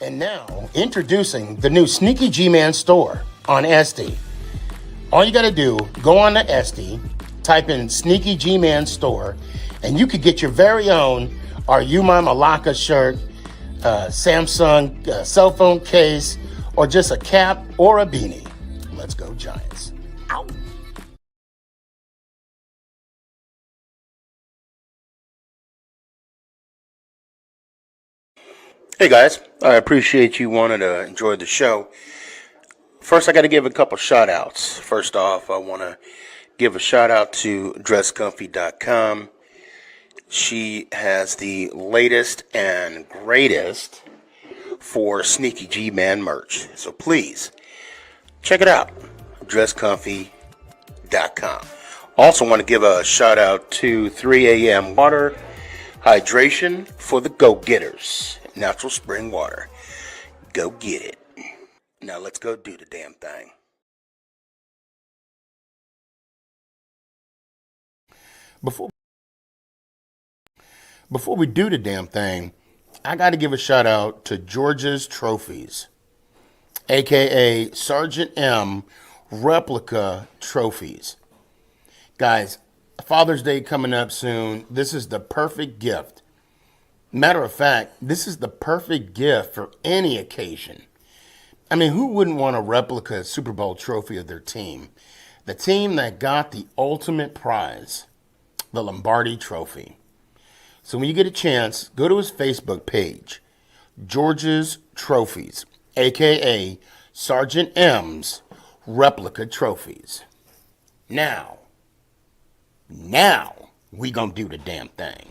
And now, introducing the new SneakyG Man store on SD. All you got to do, go on to SD, type in SneakyG Man store, and you could get your very own Are You My Malacca shirt, Samsung cell phone case, or just a cap or a beanie. Let's go Giants. Ow. Hey guys, I appreciate you wanting to enjoy the show. First, I got to give a couple shout outs. First off, I want to give a shout out to dresscomfy.com. She has the latest and greatest for SneakyG Man merch. So please, check it out. dresscomfy.com. Also want to give a shout out to 3 a.m. Water Hydration for the go-getters. Natural spring water. Go get it. Now let's go do the damn thing. Before we do the damn thing, I got to give a shout out to George's Trophies, aka Sergeant M Replica Trophies. Guys, Father's Day coming up soon. This is the perfect gift. Matter of fact, this is the perfect gift for any occasion. I mean, who wouldn't want a replica Super Bowl trophy of their team? The team that got the ultimate prize, the Lombardi Trophy. So when you get a chance, go to his Facebook page, George's Trophies, a.k.a. Sergeant M's Replica Trophies. Now, we gonna do the damn thing.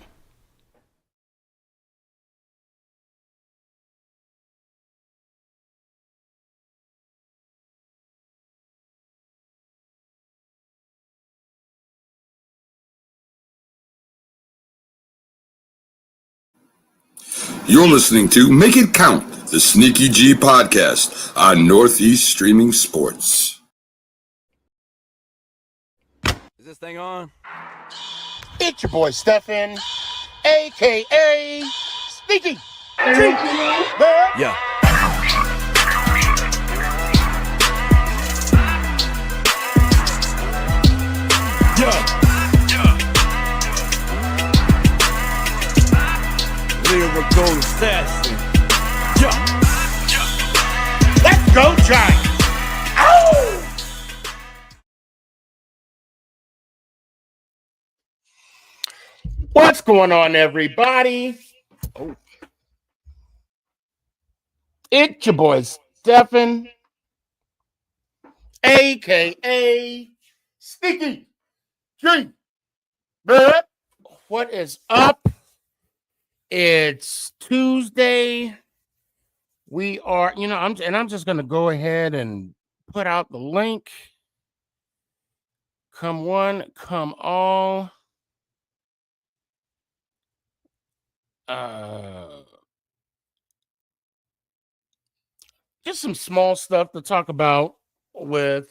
You're listening to Make It Count, the SneakyG podcast on Northeast Streaming Sports. Is this thing on? It's your boy Stefan, a.k.a. SneakyG. Yeah. Yeah. Lyrical assassin. Yeah. Let's go Giants. Ow! What's going on, everybody? Oh. It's your boy Stefan, a.k.a. SneakyG. What is up? It's Tuesday. We are, I'm just going to go ahead and put out the link. Come one, come all. Just some small stuff to talk about with,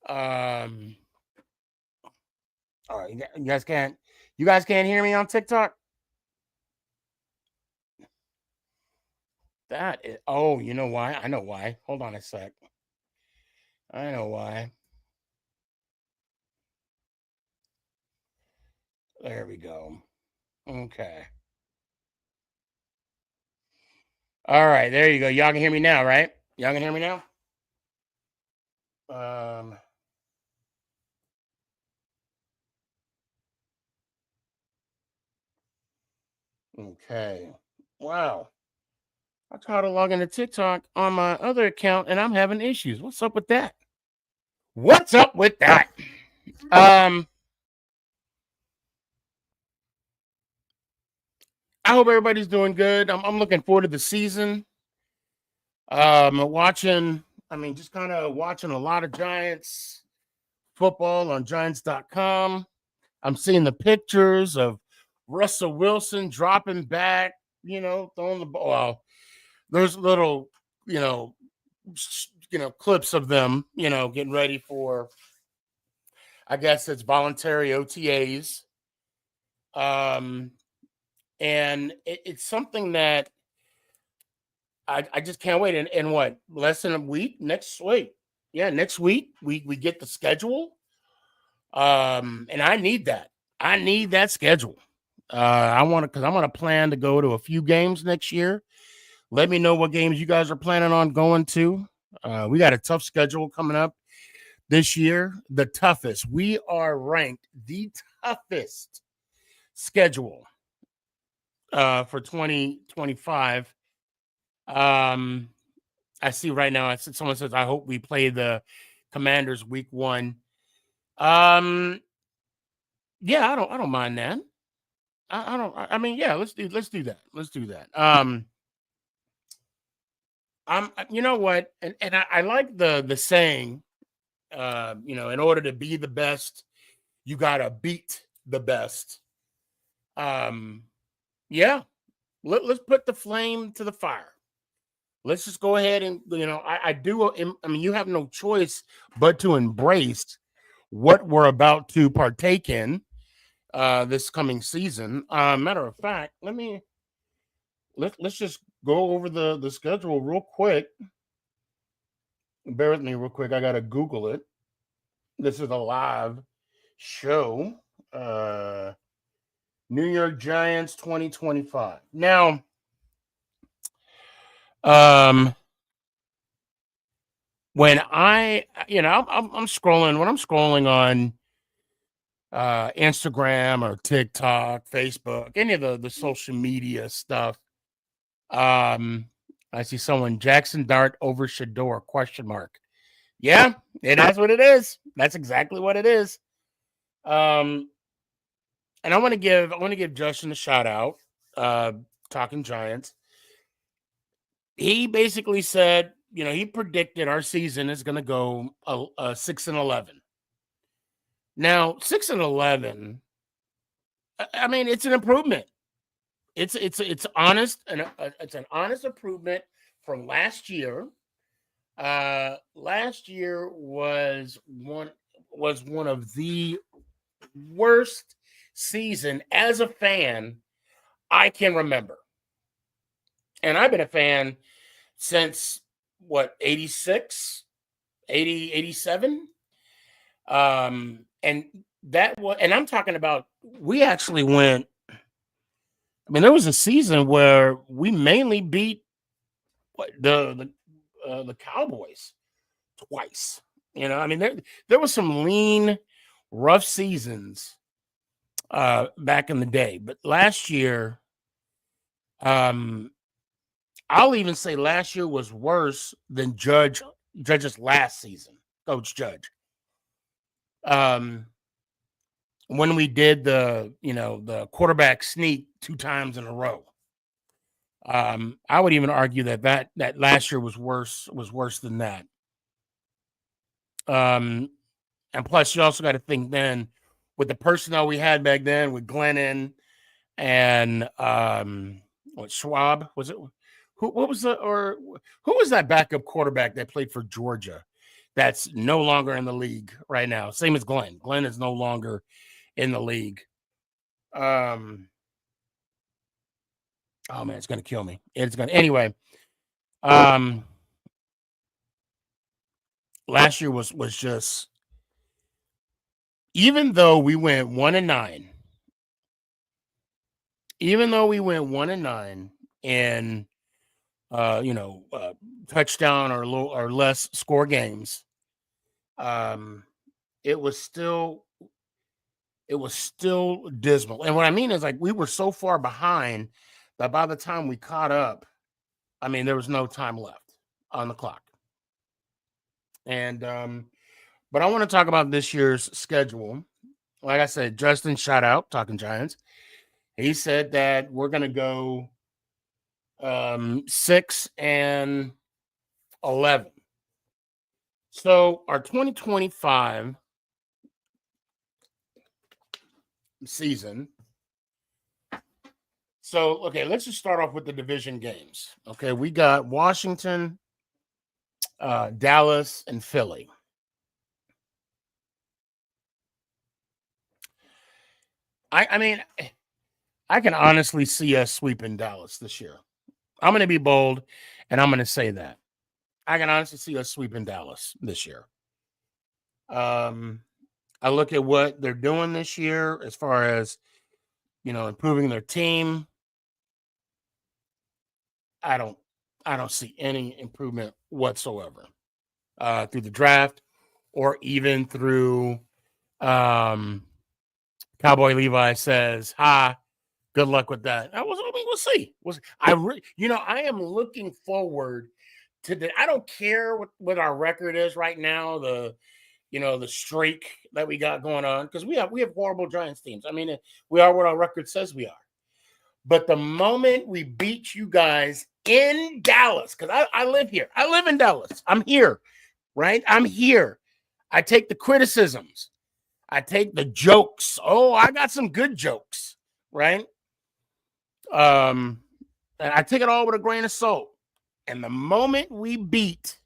all right, you guys can't hear me on TikTok? You know why? I know why. Hold on a sec. I know why. There we go. Okay. All right, there you go. Y'all can hear me now, right? Y'all can hear me now? Okay. Wow. I tried to log into TikTok on my other account and I'm having issues. What's up with that? I hope everybody's doing good. I'm looking forward to the season. Just kind of watching a lot of Giants football on Giants.com. I'm seeing the pictures of Russell Wilson dropping back, throwing the ball. Well, there's little, clips of them, getting ready for, I guess it's voluntary OTAs. And it's something that I just can't wait. And what, less than a week? Next week. Yeah, next week we get the schedule. And I need that. I need that schedule. I want to, because I'm going to plan to go to a few games next year. Let me know what games you guys are planning on going to. We got a tough schedule coming up this year, the toughest. We are ranked the toughest schedule for 2025. I see right now. Someone says, "I hope we play the Commanders week 1." Yeah, I don't mind that. I don't. I mean, yeah, let's do that. Let's do that. You know what, and I like the saying. In order to be the best, you gotta beat the best. Yeah, let's put the flame to the fire. Let's just go ahead and, I do. I mean, you have no choice but to embrace what we're about to partake in this coming season. Matter of fact, let's just go over the schedule real quick. Bear with me real quick. I gotta Google it. This is a live show. New York Giants 2025. Now, when I'm scrolling, when I'm scrolling on Instagram or TikTok, Facebook, any of the social media stuff, I see someone, Jackson Dart over Shador, ? Yeah, and that's what it is. That's exactly what it is. And I want to give Justin a shout out. Talking Giants. He basically said, he predicted our season is going to go 6-11. Now, 6-11. I mean, it's an improvement. It's honest, and it's an honest improvement from last year. Last year was one of the worst season as a fan I can remember. And I've been a fan since 86, 80, 87. And that was, and I'm talking about, we actually went, I mean, there was a season where we mainly beat the Cowboys twice. I mean, there was some lean, rough seasons back in the day, but last year, I'll even say last year was worse than Judge's last season, Coach Judge. When we did the quarterback sneak 2 times in a row. I would even argue that last year was worse than that. And plus, you also got to think then with the personnel we had back then with Glennon and Schwab, was it? Who was that backup quarterback that played for Georgia that's no longer in the league right now? Same as Glenn. Glenn is no longer in the league. Oh man, it's gonna kill me. Anyway. Last year was just, even though we went 1-9, and touchdown or less score games, it was still dismal. And what I mean is, like, we were so far behind that by the time we caught up, I mean, there was no time left on the clock. And but I want to talk about this year's schedule. Like I said, Justin, shout out, Talking Giants. He said that we're going to go 6-11. So our 2025 season. So, okay, let's just start off with the division games. Okay, we got Washington, Dallas, and Philly. I mean, I can honestly see us sweeping Dallas this year. I'm going to be bold, And I'm going to say that. I can honestly see us sweeping Dallas this year. I look at what they're doing this year as far as, improving their team. I don't see any improvement whatsoever through the draft or even through Cowboy Levi says, "Ha, good luck with that." We'll see. I am looking forward to I don't care what our record is right now. The streak that we got going on, because we have horrible Giants teams. I mean, we are what our record says we are. But the moment we beat you guys in Dallas, because I live here. I live in Dallas. I'm here, right? I'm here. I take the criticisms. I take the jokes. Oh, I got some good jokes, right? And I take it all with a grain of salt. And the moment we beat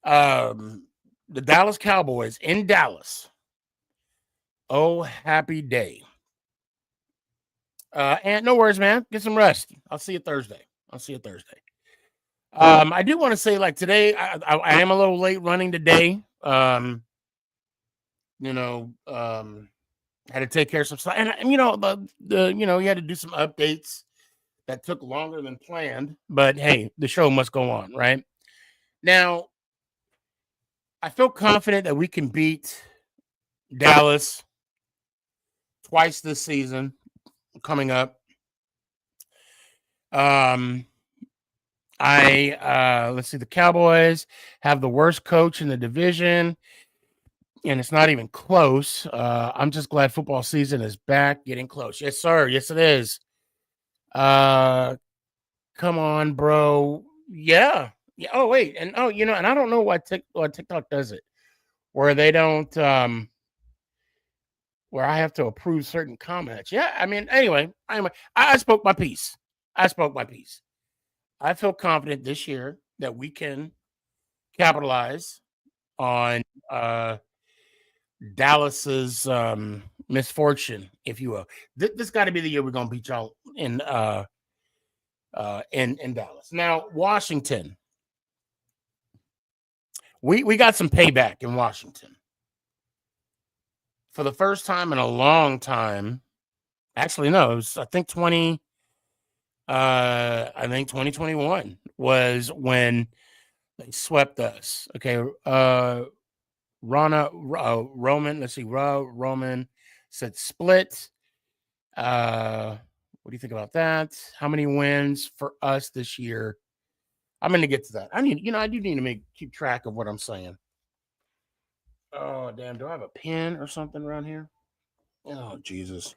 the Dallas Cowboys in Dallas, oh, happy day. And no worries, man. Get some rest. I'll see you Thursday. I do want to say, like, today, I am a little late running today. Had to take care of some stuff, and you had to do some updates that took longer than planned. But hey, the show must go on, right? Now, I feel confident that we can beat Dallas twice this season coming up. Let's see, the Cowboys have the worst coach in the division, and it's not even close. I'm just glad football season is back, getting close. Yes, sir. Yes, it is. Come on, bro. Yeah. Oh, wait. And and I don't know why TikTok does it, where they don't where I have to approve certain comments. Yeah, I mean, anyway, I spoke my piece. I feel confident this year that we can capitalize on Dallas's misfortune, if you will. This got to be the year we're gonna beat y'all in Dallas. Now, Washington, we got some payback in Washington for the first time in a long time. Actually, no, it was I think 2021 was when they swept us. Okay, Roman. Let's see, Roman said split. What do you think about that? How many wins for us this year? I'm going to get to that. I do need to keep track of what I'm saying. Oh, damn. Do I have a pen or something around here? Oh, Jesus.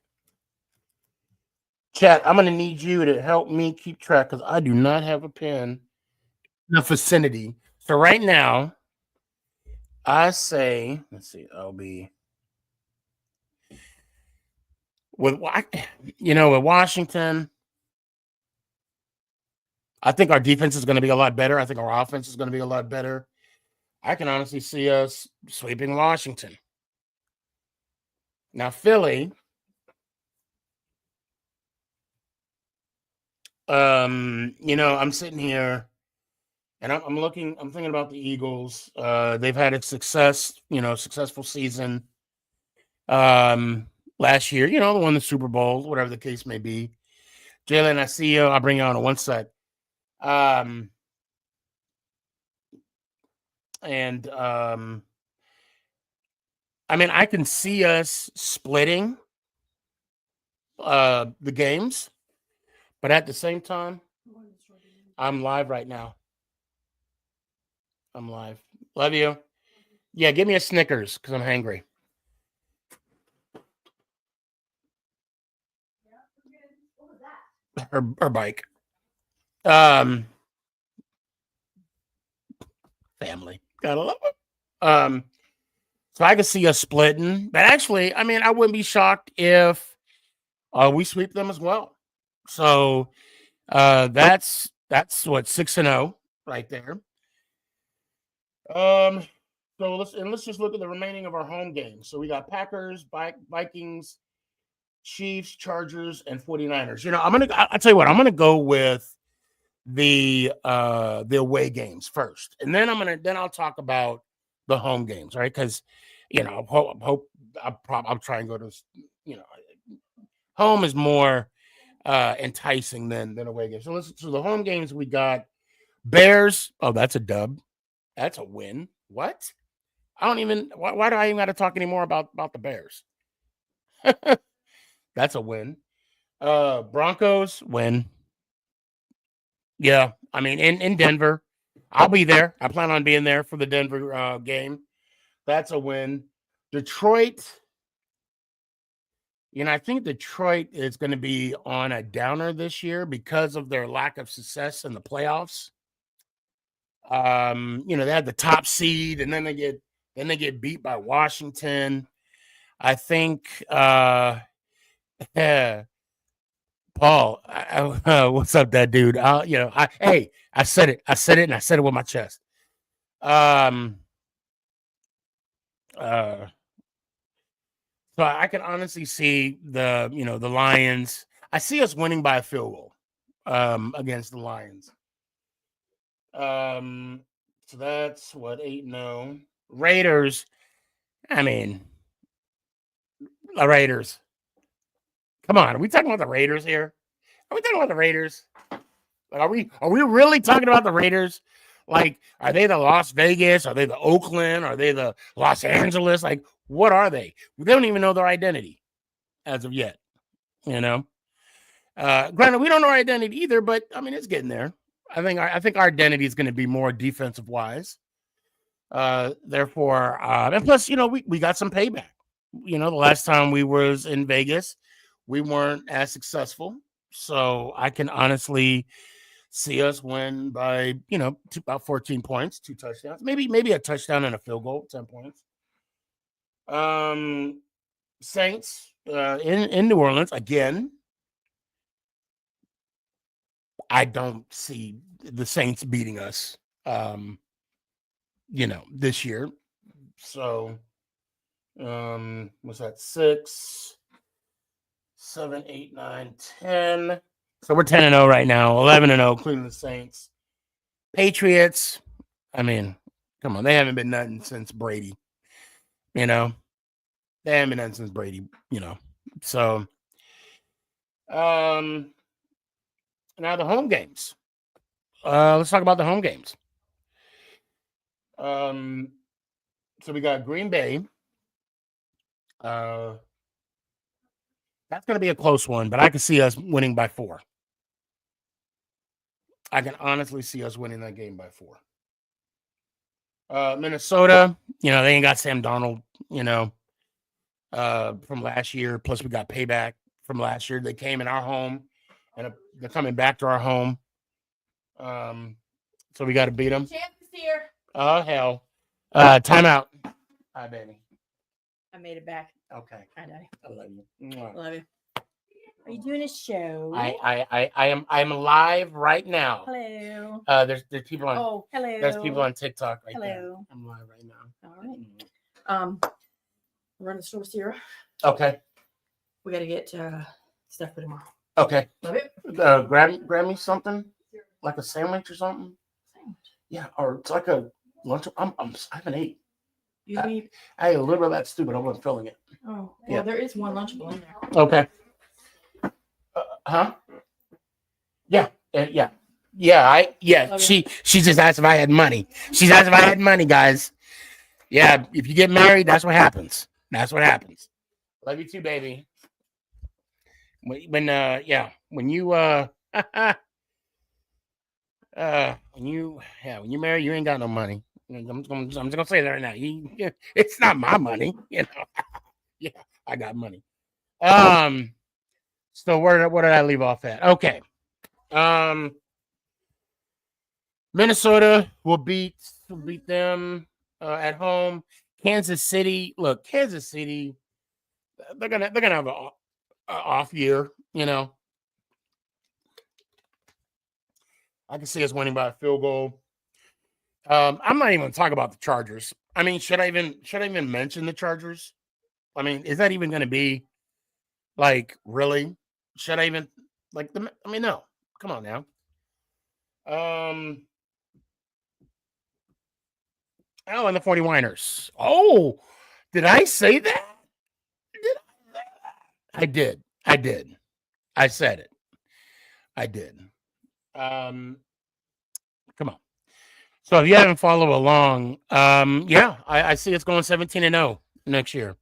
Chat, I'm going to need you to help me keep track because I do not have a pen in the vicinity. So right now, I say, let's see, I'll be with Washington. I think our defense is going to be a lot better. I think our offense is going to be a lot better. I can honestly see us sweeping Washington. Now, Philly, I'm sitting here and I'm thinking about the Eagles. They've had a successful season last year, they won the Super Bowl, whatever the case may be. Jalen, I see you. I'll bring you on in one sec. I can see us splitting the games, but at the same time, I'm live right now. I'm live. Love you. Yeah, give me a Snickers because I'm hangry. Her bike. Family. Gotta love it. So I can see us splitting. But actually, I wouldn't be shocked if we sweep them as well. So that's what 6-0 right there. So let's just look at the remaining of our home games. So we got Packers, Vikings, Chiefs, Chargers, and 49ers. I'll tell you what, I'm gonna go with the away games first, and then I'll talk about the home games, right? Because I'll try and go to home is more enticing than away games. So listen to the home games. We got Bears. Oh, that's a dub. That's a win. What? I don't even. Why do I even got to talk anymore about the Bears? That's a win. Broncos win. Yeah, I mean in Denver, I'll be there. I plan on being there for the Denver game. That's a win. Detroit. I think Detroit is going to be on a downer this year because of their lack of success in the playoffs. They had the top seed, and then they get beat by Washington. I think yeah, Paul, what's up, that dude? I said it, and I said it with my chest. So I can honestly see the Lions. I see us winning by a field goal against the Lions. So that's what 8-0. Raiders. I mean, the Raiders. Come on, are we talking about the Raiders here? Are we talking about the Raiders? Like, are we really talking about the Raiders? Like, are they the Las Vegas? Are they the Oakland? Are they the Los Angeles? Like, what are they? They don't even know their identity as of yet. Granted, we don't know our identity either, but I mean, it's getting there. I think our identity is going to be more defensive wise. Therefore, and plus, we got some payback. The last time we was in Vegas, we weren't as successful. So I can honestly see us win by, about 14 points, 2 touchdowns, maybe a touchdown and a field goal, 10 points. Saints in New Orleans again. I don't see the Saints beating us, this year. So, what's that? 6, 7, 8, 9, 10. So we're 10-0 right now. 11-0, including the Saints. Patriots. I mean, come on, they haven't been nothing since Brady. They haven't been nothing since Brady. So, now the home games. Let's talk about the home games. So we got Green Bay. That's going to be a close one, but I can see us winning by 4. I can honestly see us winning that game by 4. Minnesota, they ain't got Sam Darnold, from last year. Plus, we got payback from last year. They came in our home, and they're coming back to our home. So we got to beat them. Champ is here. Oh, hell. Timeout. Hi, baby. I made it back. Okay. Hi, Daddy. I love you. Love you. Are you doing a show? I'm live right now. Hello. There's people on. Oh, hello. There's people on TikTok right there. Hello. I'm live right now. All right. We're in the store, Sierra. Okay. We got to get stuff for tomorrow. Okay. Love it. Grab me something, like a sandwich or something. Sandwich. Yeah, or it's like a lunch. I haven't ate. You need. I ate a little bit of that stew, but I wasn't filling it. Oh, well, Yeah. there is one Lunchable in there. Okay. Huh? Yeah. Yeah. Yeah. Okay. She just asked if I had money. She's asked if I had money, guys. Yeah. If you get married, that's what happens. That's what happens. Love you too, baby. When you when you marry, you ain't got no money. I'm just gonna say that right now. It's not my money, Yeah, I got money. So where did I leave off at? Okay. Minnesota will beat them at home. Kansas City. Look, Kansas City. They're gonna have an off year. I can see us winning by a field goal. I'm not even going to talk about the Chargers. I mean, should I even mention the Chargers? I mean, is that even going to be like really? Should I even no? Come on now. Oh, and the 49ers. Oh, did I say that? I did. I said it. I did. Come on. So if you haven't followed along, yeah, I see it's going 17-0 next year.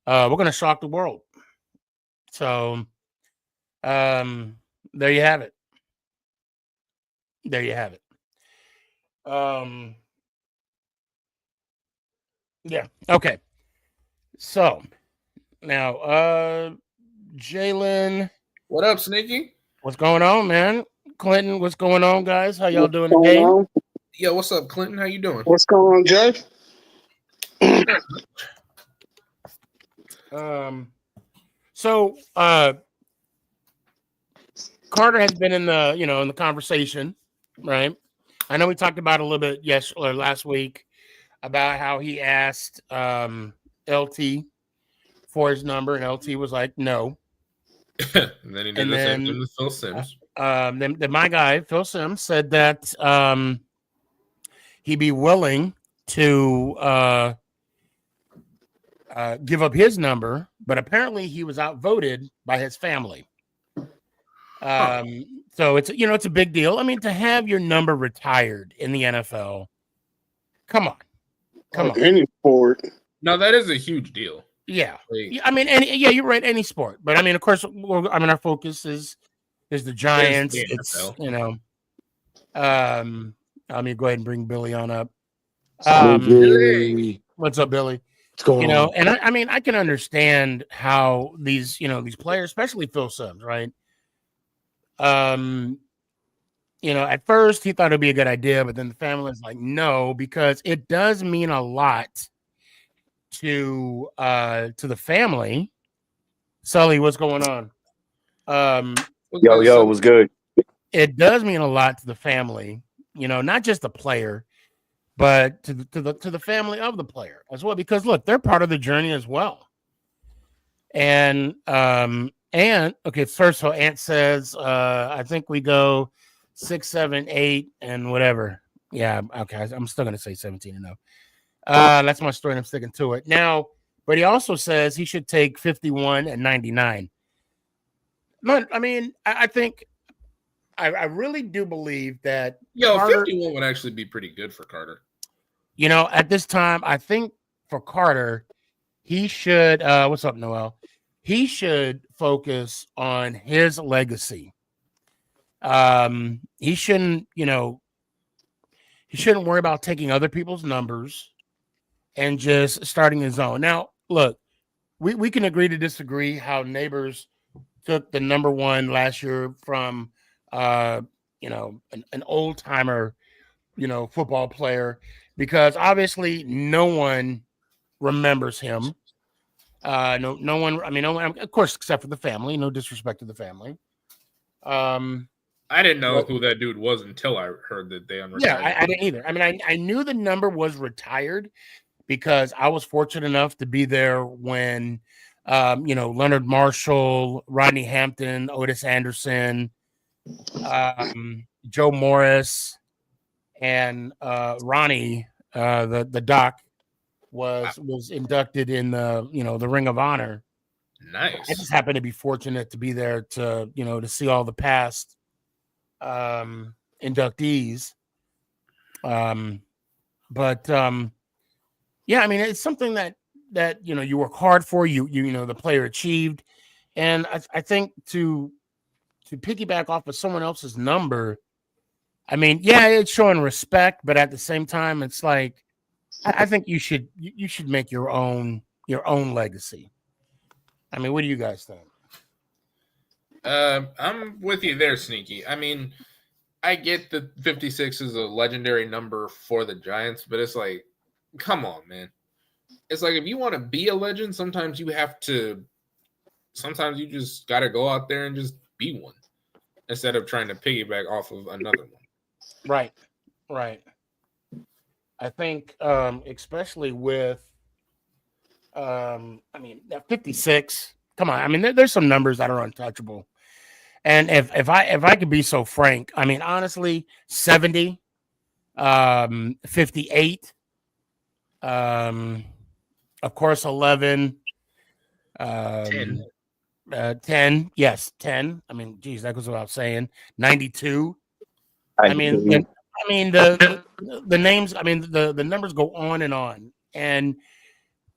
We're gonna shock the world. So there you have it. There you have it. Yeah. Okay. So now, Jalen, What up, Sneaky? what's going on, man? Clinton, what's going on, guys? How y'all doing today? Yo, what's up, Clinton? How you doing? What's going on, Jay? So Carter has been in the conversation, right? I know we talked about it a little bit last week about how he asked LT for his number, and LT was like, no. And then he did the same thing with Phil Simms. Then my guy, Phil Simms, said that he'd be willing to give up his number, but apparently he was outvoted by his family. So it's a big deal. I mean, to have your number retired in the NFL, come on. Any sport. No, that is a huge deal. Yeah. Like, I mean, you're right. Any sport, but I mean, of course, our focus is the Giants. the It's NFL. Let me go ahead and bring Billy on up. Billy. What's up, Billy? What's going on? And I mean, I can understand how these players, especially Phil Simms, right? At first he thought it'd be a good idea, but then the family was like, no, because it does mean a lot to the family. Sully, what's going on? Yo, what's good? It does mean a lot to the family, not just the player, but to the family of the player as well, because look, they're part of the journey as well. And okay, first, so Ant says, I think we go 6, 7, 8, and whatever. Yeah, okay, I'm still gonna say 17-0. That's my story, and I'm sticking to it now. But he also says he should take 51 and 99. I mean, I think I really do believe that. Carter, 51 would actually be pretty good for Carter. At this time, I think for Carter, he should. What's up, Noel? He should focus on his legacy. He shouldn't worry about taking other people's numbers and just starting his own. Now, look, we can agree to disagree how Neighbors took the number 1 last year from an old timer, football player, because obviously no one remembers him. No one. I mean, no one, of course, except for the family. No disrespect to the family. I didn't know who that dude was until I heard that they unretired. Yeah, I didn't either. I mean, I knew the number was retired because I was fortunate enough to be there when, Leonard Marshall, Rodney Hampton, Otis Anderson, Joe Morris, and Ronnie, the doc, was inducted in the Ring of Honor. Nice. I just happened to be fortunate to be there to see all the past inductees. Yeah, I mean, it's something that you work hard for, the player achieved. And I think to piggyback off of someone else's number, I mean, yeah, it's showing respect, but at the same time, it's like, I think you should make your own legacy. I mean, what do you guys think? I'm with you there, Sneaky. I mean, I get that 56 is a legendary number for the Giants, but it's like, come on, man. It's like, if you want to be a legend, sometimes you just got to go out there and just be one instead of trying to piggyback off of another one. Right. I think, especially with, I mean, that 56, come on. I mean, there's some numbers that are untouchable. And if I could be so frank, I mean, honestly, 70, 58, of course, 11, 10. 10, yes, 10. I mean, geez, that goes without saying. 92. I I mean, do. the names. I mean, the numbers go on and on. And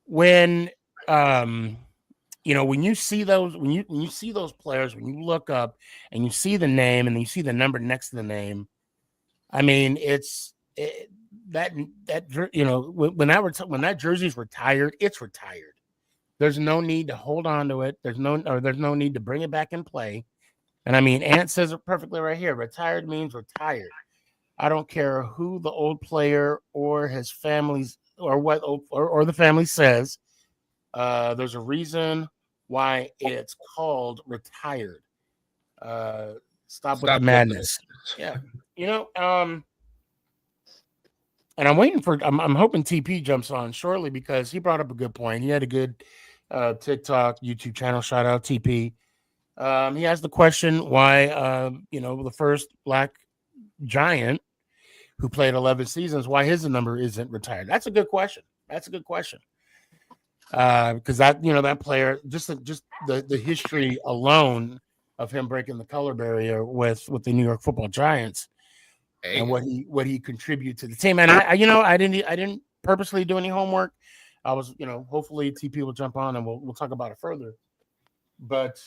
when when you see those, when you see those players, when you look up and you see the name and you see the number next to the name, I mean, when that jersey's retired, it's retired. There's no need to hold on to it. There's no need to bring it back in play. And I mean, Ant says it perfectly right here. Retired means retired. I don't care who the old player or his family's or what or the family says. There's a reason why it's called retired. Stop with the madness. Yeah, and I'm waiting for. I'm hoping TP jumps on shortly because he brought up a good point. He had a good TikTok, YouTube channel. Shout out TP. He has the question why the first black giant who played 11 seasons, why his number isn't retired. That's a good question. Because that player, just the history alone of him breaking the color barrier with the New York Football Giants and what he contributed to the team. And I didn't purposely do any homework. I was, hopefully TP will jump on and we'll talk about it further. But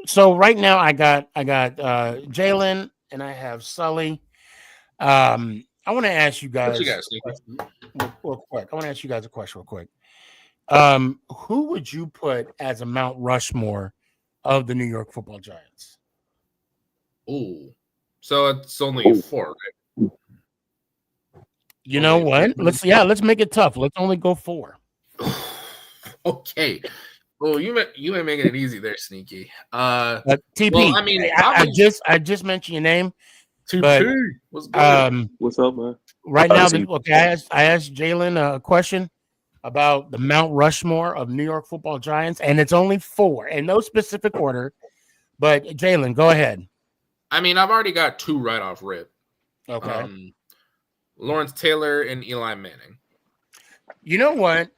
so right now I got Jalen and I have Sully. I want to ask you guys. What you got, Sneaky? Real quick. I want to ask you guys a question real quick. Who would you put as a Mount Rushmore of the New York Football Giants? Ooh. So it's only 4, right? You know what? Let's make it tough. Let's only go 4. Okay. Well, you ain't making it easy there, Sneaky. TP. Well, I mean, I just mentioned your name. TP. What's good? What's up, man? Right now, I asked Jalen a question about the Mount Rushmore of New York Football Giants, and it's only 4 in no specific order. But Jalen, go ahead. I mean, I've already got 2 right off rip. Okay. Lawrence Taylor and Eli Manning. You know what?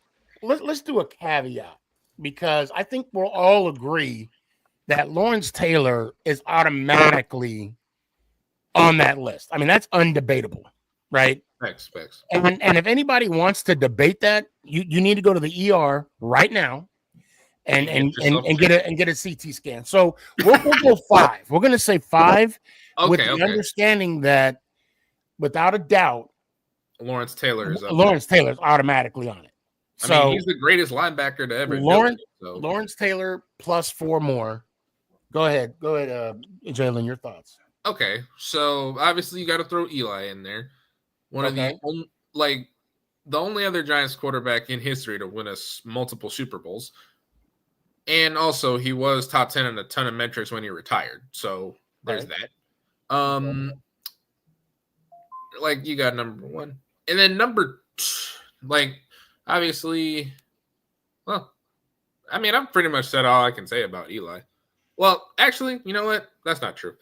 Let's do a caveat because I think we'll all agree that Lawrence Taylor is automatically on that list. I mean, that's undebatable, right? Thanks. And if anybody wants to debate that, you need to go to the ER right now and get a CT scan. So we'll go 5. We're gonna say 5 with the understanding that without a doubt, Lawrence Taylor is up. Lawrence Taylor's automatically on it. I mean, he's the greatest linebacker to ever do it. So. Lawrence Taylor plus 4 more. Go ahead, Jalen. Your thoughts? Okay, so obviously you got to throw Eli in there. One of the only other Giants quarterback in history to win us multiple Super Bowls, and also he was top 10 in a ton of metrics when he retired. So there's that. You got number 1, and then number 2, obviously. Well, I mean, I've pretty much said all I can say about Eli. Well, actually, you know what? That's not true.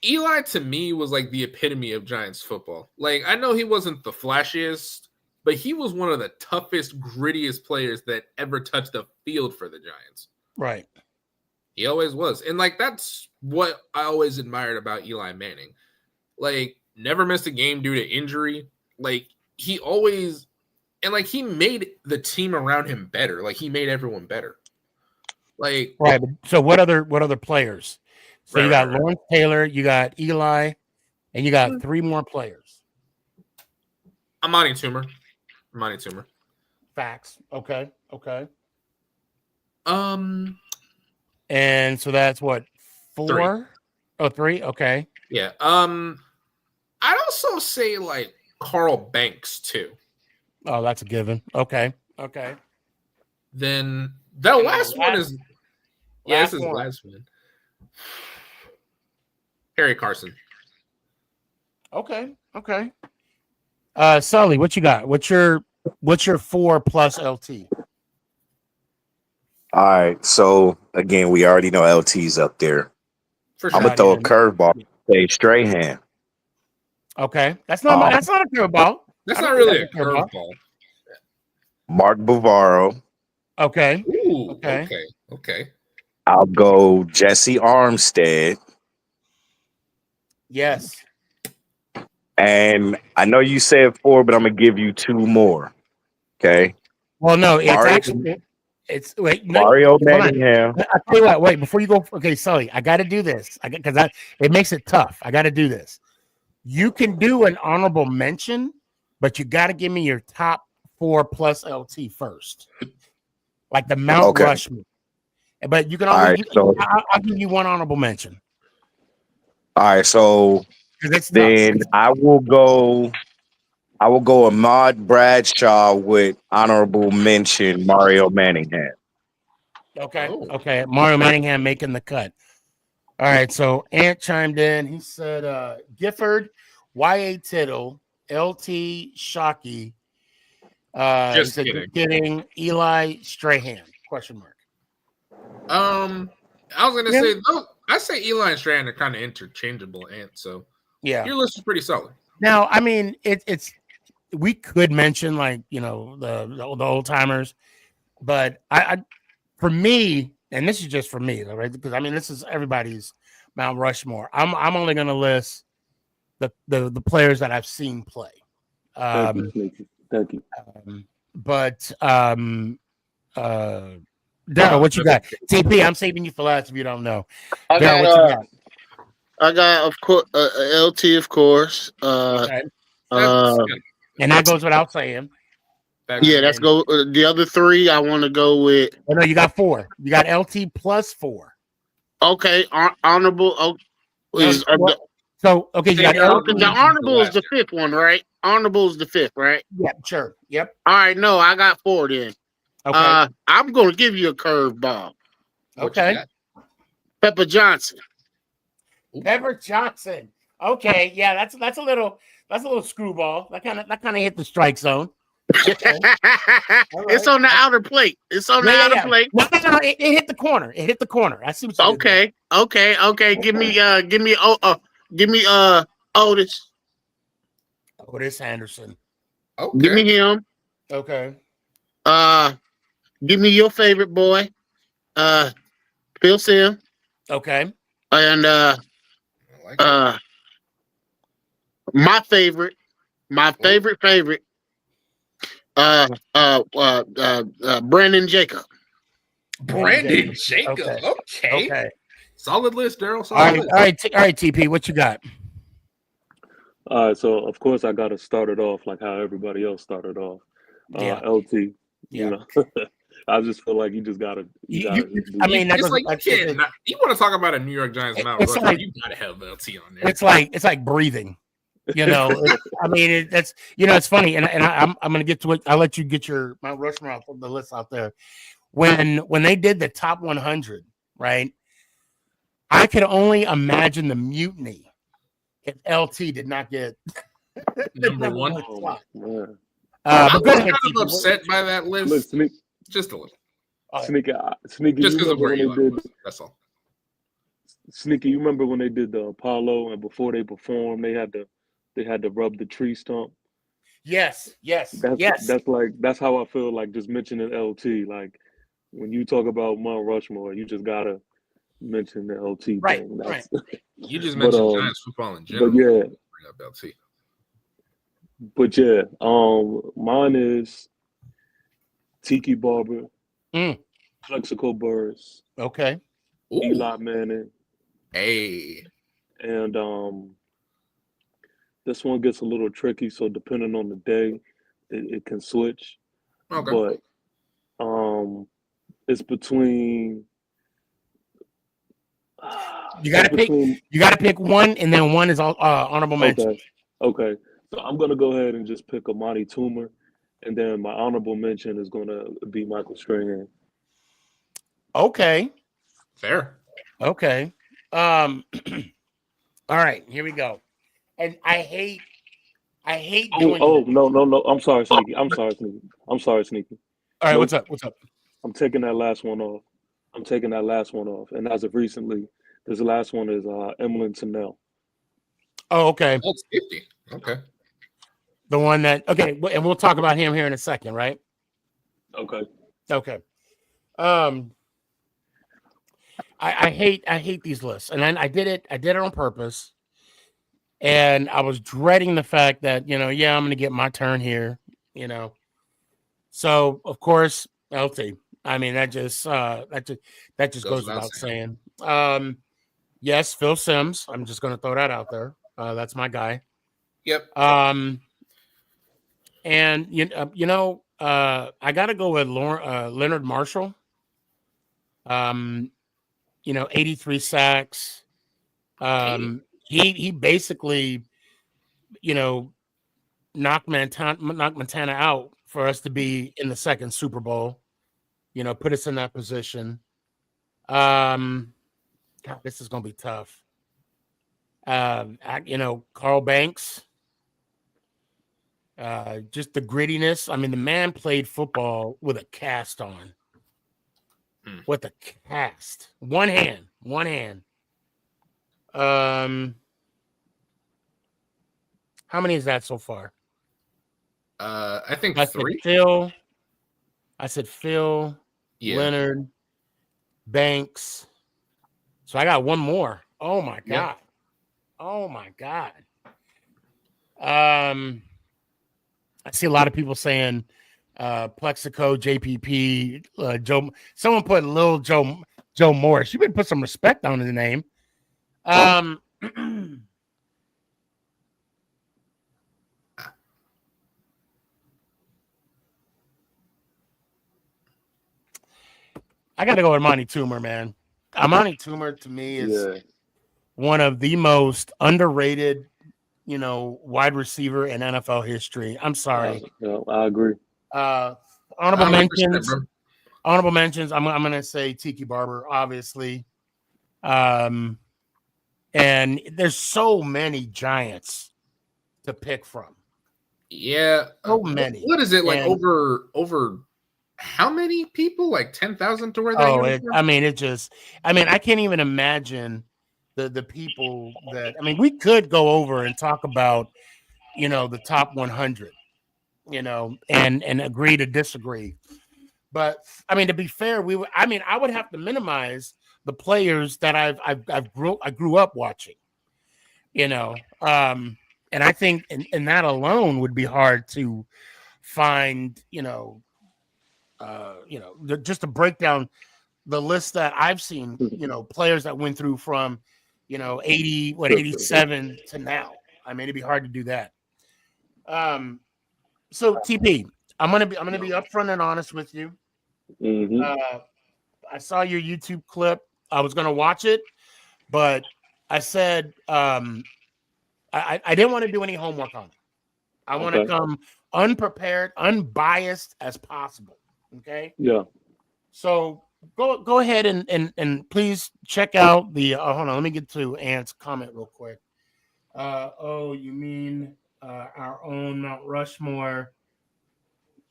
Eli, to me, was like the epitome of Giants football. I know he wasn't the flashiest, but he was one of the toughest, grittiest players that ever touched the field for the Giants. Right. He always was. And, that's what I always admired about Eli Manning. Never missed a game due to injury. He always – and, he made the team around him better. He made everyone better. Right. So what other players? So you got Lawrence Taylor, you got Eli, and you got 3 more players. Amani Toomer. Facts. Okay. And so that's what, 4? 3. Oh, 3. Okay. Yeah. I'd also say Carl Banks too. Oh, that's a given. Okay. Then the last one is this is the last one. Harry Carson. Okay. Sully, what you got? What's your 4 plus LT? All right. So again, we already know LT's up there. For I'm sure. gonna throw a Yeah. curveball. Say Strahan. Okay, that's Um, not a curveball. That's I not don't think really that's a a curveball. curveball. Mark Bavaro. Okay, Ooh, okay, okay. I'll go Jesse Armstead. yes. And I know you said 4, but I'm gonna give you 2 more. Okay. Well, no, it's Mario actually it's wait. No, Mario hold on. Manningham. I'll tell you what. Wait, before you go. Okay, Sully, I got to do this. It makes it tough. I got to do this. You can do an honorable mention, but you got to give me your top 4 plus LT first, like the Mount Okay. Rushmore. But you can All only. right. So I'll give you one honorable mention so because it's tough. then I will go Ahmad Bradshaw with honorable mention Mario Manningham. Okay. Oh, Okay. Mario Manningham making the cut. All right. So Ant chimed in. He said Gifford, Y.A. Tittle, LT Shockey. He just said, kidding. just kidding. Eli Strahan? Question mark. I was gonna Yeah. say though. I say Eli and Strand are kind of interchangeable, Ant. So Yeah. your list is pretty solid. Now, I mean, it's we could mention like the old timers, but I for me, and this is just for me, right? Because I mean, this is everybody's Mount Rushmore. I'm only going to list the players that I've seen play. Thank you, Sneaky. Thank you. But Daryl, what you got? TP, I'm saving you for last if you don't know. I Daryl, got what you got? I got of course LT, of course. Okay. That's And that goes without saying. Yeah, let's go. The other 3, I want to go with. Oh, no, you got 4. You got LT plus 4. Okay, honorable. Is So okay, you got the LT. honorable is the 5th one, right? Honorable is the 5th, right? Yep, sure. Yep. All right, no, I got 4 then. Okay. I'm gonna give you a curveball. Okay. Pepper Johnson. Pepper Johnson. Okay, yeah, that's a little screwball. That kind of hit the strike zone. Okay. It's on the outer plate. It's on the outer plate. No, it hit the corner. It hit the corner. I see what you did there. Okay. Give me Otis. Otis Anderson. okay. Give me him. Okay. Give me your favorite boy, Phil Sim. Okay. And my favorite, Brandon Jacob. Brandon Jacob. Okay. Solid list, Daryl. All right, TP, what you got? All right, so of course I got to start it off like how everybody else started off. LT, you know, I just feel like you just gotta. I mean, it's like you can't. You want to talk about a New York Giants Mount Rushmore? Like, you gotta have LT on there. It's like breathing. You know, I mean, that's it's funny, and I'm gonna get to it. I'll let you get your Mount Rushmore off the list out there. When they did the top 100, right? I could only imagine the mutiny if LT did not get number one. Spot. I'm kind of upset by that list. Look, just a little. Sneaky. Just because of where you are. That's all. Sneaky, you remember when they did the Apollo and before they performed, they had to rub the tree stump. Yes. That's how I feel like just mentioning LT. Like when you talk about Mount Rushmore, you just gotta mention the LT thing. Right. You just mentioned Giants football in general. But yeah, bring up LT. But yeah, mine is Tiki Barber, Plexico Burris, okay, Eli Manning, and this one gets a little tricky. So depending on the day, it can switch. Okay, but it's between. You gotta pick one, and then one is honorable mention. Okay. So I'm gonna go ahead and just pick Amani Toomer, and then my honorable mention is gonna be Michael Strahan. Okay. Fair. Okay. All right, here we go. And I hate doing no. I'm sorry, Sneaky. All right, All right, what's up? I'm taking that last one off. And as of recently, this last one is Emlyn Tunnell. Oh, okay. Oh, 50. Okay. The one that and we'll talk about him here in a second, right? Okay. Okay. I hate these lists, and I did it on purpose, and I was dreading the fact that I'm going to get my turn here, So of course, LT. I mean, that just goes without saying. Yes, Phil Simms. I'm just going to throw that out there. That's my guy. Yep. And I got to go with Leonard Marshall. 83 sacks. He basically, knocked Montana out for us to be in the second Super Bowl. Put us in that position. God, this is gonna be tough. Carl Banks. Just the grittiness. I mean, the man played football with a cast on. With a cast. One hand. How many is that so far? I think I 3. said Phil, Yeah. Leonard, Banks. So I got one more. Oh my God. Oh my God. I see a lot of people saying Plexico, JPP, Joe. Someone put Lil Joe Morris. You better put some respect on his name. I got to go with Monty Toomer, man. Monty Toomer to me is one of the most underrated, wide receiver in NFL history. I'm sorry. I agree. Honorable mentions. Honorable mentions. I'm going to say Tiki Barber, obviously. And there's so many Giants to pick from. Yeah. So many. What is it like over how many people? Like 10,000 to wear that uniform? I can't even imagine the people that, we could go over and talk about, the top 100, and agree to disagree. But to be fair, I would have to minimize the players that I grew up watching, and I think and that alone would be hard to find, just to break down the list that I've seen, players that went through from, 87 to now. It'd be hard to do that. So TP, I'm gonna be upfront and honest with you. I saw your YouTube clip. I was gonna watch it, but I said I didn't want to do any homework on it. I want to come unprepared, unbiased as possible. Okay. Yeah. So go ahead and please check out the hold on, let me get to Ant's comment real quick. You mean our own Mount Rushmore,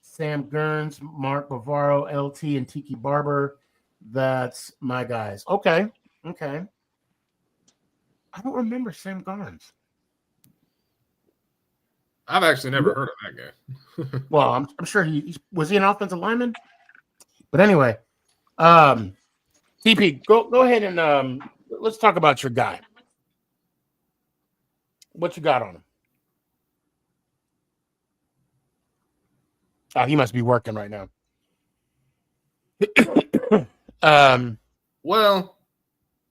Sam Gurns, Mark Bavaro, LT, and Tiki Barber. That's my guys. Okay. I don't remember Sam Gurns. I've actually never heard of that guy. Well, I'm sure he was an offensive lineman. But anyway, TP, go ahead and let's talk about your guy. What you got on him? Oh, he must be working right now. Well,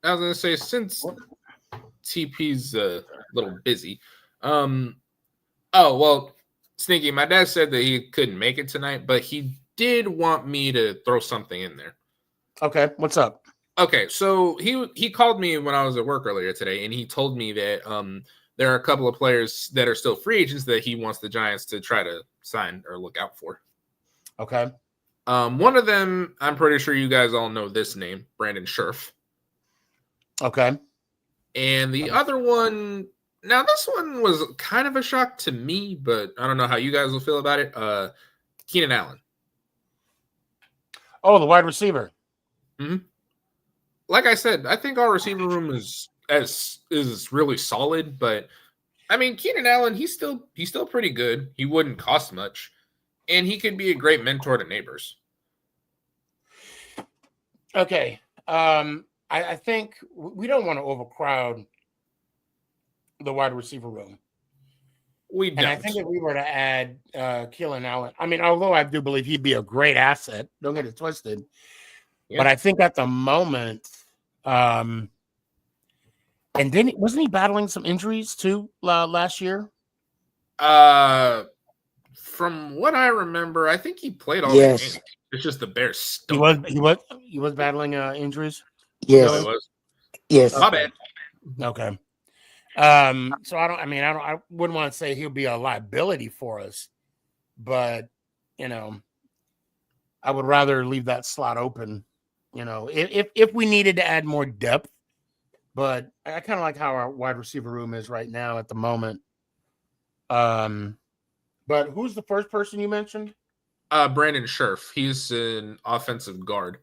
I was gonna say, since TP's a little busy, Sneaky, my dad said that he couldn't make it tonight, but he did want me to throw something in there. Okay, what's up? Okay, so he called me when I was at work earlier today, and he told me that there are a couple of players that are still free agents that he wants the Giants to try to sign or look out for. Okay. One of them, I'm pretty sure you guys all know this name, Brandon Scherf. Okay. And the other one, now this one was kind of a shock to me, but I don't know how you guys will feel about it. Keenan Allen. Oh, the wide receiver. Like I said, I think our receiver room is really solid, but I mean, Keenan Allen, he's still pretty good. He wouldn't cost much, and he could be a great mentor to Neighbors. Okay. I think we don't want to overcrowd the wide receiver room. We don't. And I think if we were to add Keelan Allen, I mean, although I do believe he'd be a great asset, don't get it twisted. Yeah. But I think at the moment, and wasn't he battling some injuries too last year? From what I remember, I think he played all the games. It's just the Bears stunk. He was battling injuries. Yes. No, it was. Yes. My bad. Okay. So I wouldn't want to say he'll be a liability for us, but I would rather leave that slot open, if we needed to add more depth. But I kind of like how our wide receiver room is right now at the moment. But who's the first person you mentioned? Brandon Scherf. He's an offensive guard.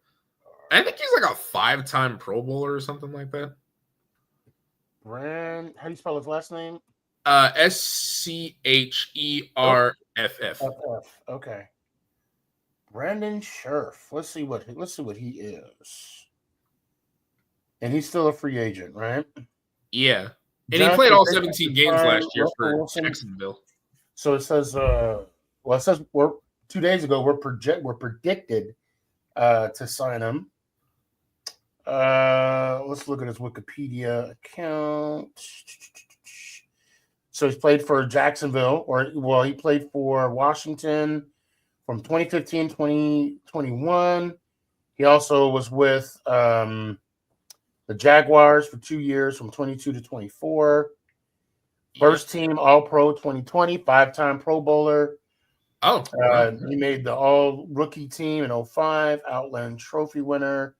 I think he's like a 5-time Pro Bowler or something like that. How do you spell his last name? Scherff. Okay. Brandon Scherf. Let's see what he is. And he's still a free agent, right? Yeah. And he played all 17 games last year for Jacksonville. So it says it says 2 days ago we're predicted to sign him. Let's look at his Wikipedia account. So he's played for Jacksonville, he played for Washington from 2015, 2021. He also was with the Jaguars for 2 years from 22 to 24. First team All-Pro 2020, 5-time Pro Bowler. He made the All-Rookie team in 2005, Outland Trophy winner.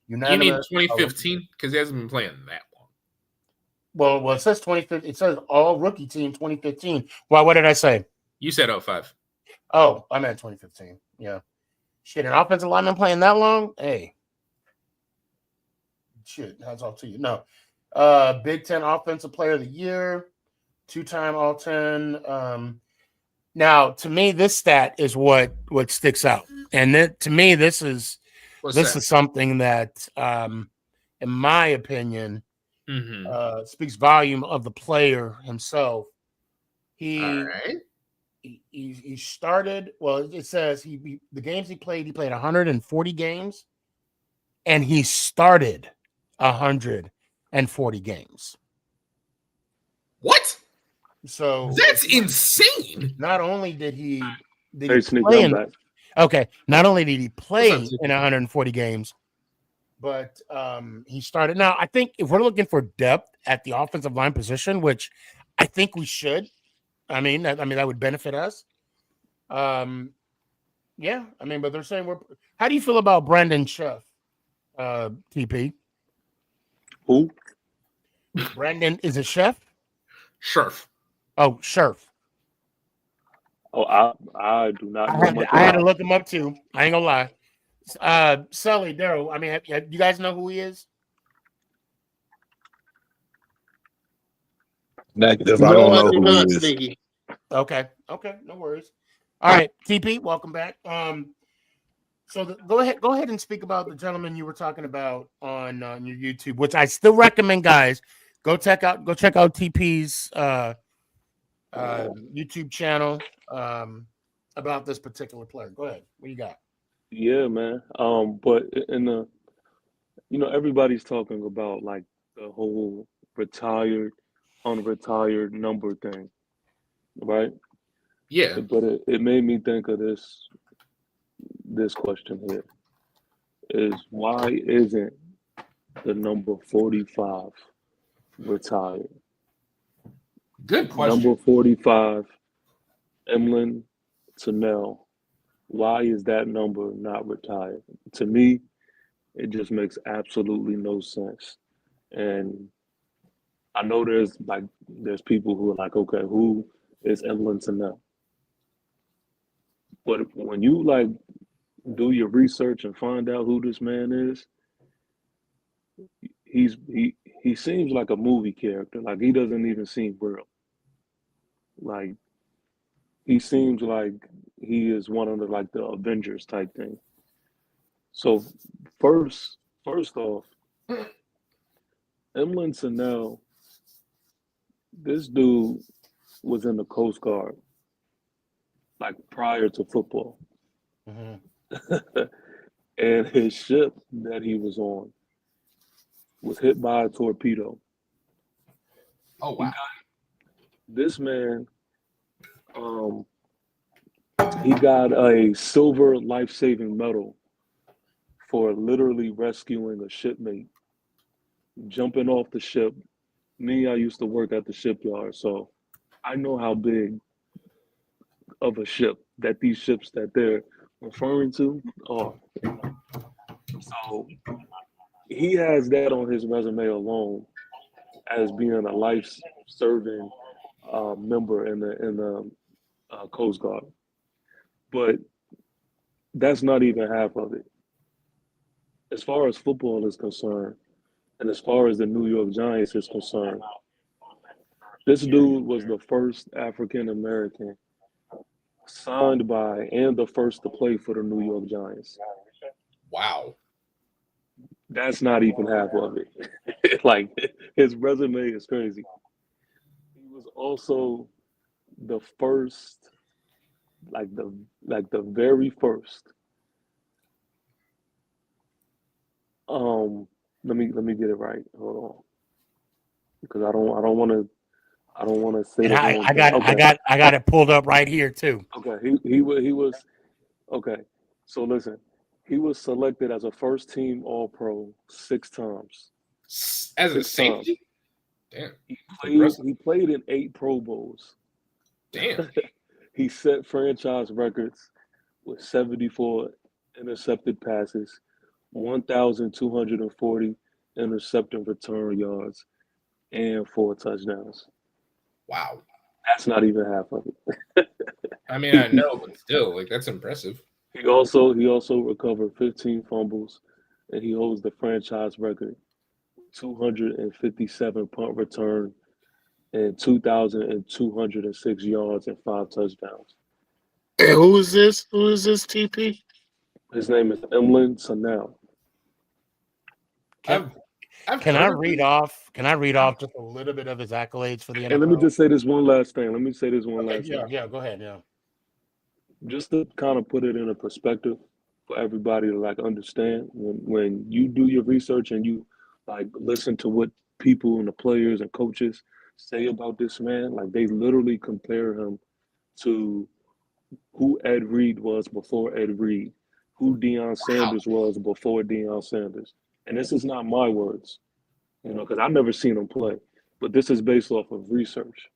Unanimous. You mean 2015? Because he hasn't been playing that long. Well, it says 2015. It says All-Rookie team 2015. Well, what did I say? You said 2005. Oh, I meant 2015. Yeah. Shit, an offensive lineman playing that long? Hey. Shit, hats off to you. No. Big Ten Offensive Player of the Year. 2-time All-10. Now, to me, this stat is what sticks out. And to me, this is something that, in my opinion, speaks volume of the player himself. He started. Well, it says the games he played 140 games, and he started 140 games. What? So that's insane. Not only did he play not only did he play in 140 games, but he started. Now, I think if we're looking for depth at the offensive line position, which I think we should, that would benefit us. But they're saying how do you feel about Brandon Scherf, TP? Who? Brandon, is it Chef? Scherf. Oh, Scherf. Oh, I do not know. I had to look him up too. I ain't gonna lie. Sully, Daryl, you guys know who he is? Negative. I don't know who he is. Sneaky. Okay, no worries. All right, TP, welcome back. So go ahead and speak about the gentleman you were talking about on your YouTube, which I still recommend, guys. Go check out TP's YouTube channel about this particular player. Go ahead. What you got? Yeah, man. But everybody's talking about like the whole retired, unretired number thing, right? Yeah. But it made me think of this question here: is why isn't the number 45 retired? Good question. Number 45, Emlyn Tunnell. Why is that number not retired? To me, it just makes absolutely no sense. And I know there's people who are like, okay, who is Emlyn Tunnell? But when you do your research and find out who this man is. He seems like a movie character. Like he doesn't even seem real. Like he seems like he is one of the Avengers type thing. So first off, Emlyn Sennell, this dude was in the Coast Guard, like prior to football. And his ship that he was on was hit by a torpedo. Oh wow. This man, he got a silver life-saving medal for literally rescuing a shipmate, jumping off the ship. Me, I used to work at the shipyard, so I know how big of a ship that these ships that they're referring to are. So he has that on his resume alone as being a life-serving member in the Coast Guard. But that's not even half of it. As far as football is concerned, and as far as the New York Giants is concerned, this dude was the first African American signed by and the first to play for the New York Giants. Wow. That's not even half of it. Like his resume is crazy. He was also the first, the very first. Let me get it right. Hold on, because I don't want to say And the I, wrong I thing. got Okay. I got it pulled up right here too. Okay, he was okay. So listen, he was selected as a first team All Pro 6 times. As a 6 times. safety? Damn. He played in 8 Pro Bowls. Damn. He set franchise records with 74 intercepted passes, 1,240 intercepted return yards, and 4 touchdowns. Wow. That's not even half of it. I mean, I know, but still, like that's impressive. He also recovered 15 fumbles, and he holds the franchise record, 257 punt return, and 2,206 yards and 5 touchdowns. And who is this? Who is this, TP? His name is Emlyn Sennell. I've Can I heard of read him. off? Can I read off just a little bit of his accolades for the NFL? And let me just say this one last thing. Yeah, go ahead. Yeah. Just to kind of put it in a perspective for everybody to like understand, when you do your research and you like listen to what people and the players and coaches say about this man, like they literally compare him to who Ed Reed was before Ed Reed, who Deion Sanders was before Deion Sanders. And this is not my words, because I've never seen him play, but this is based off of research.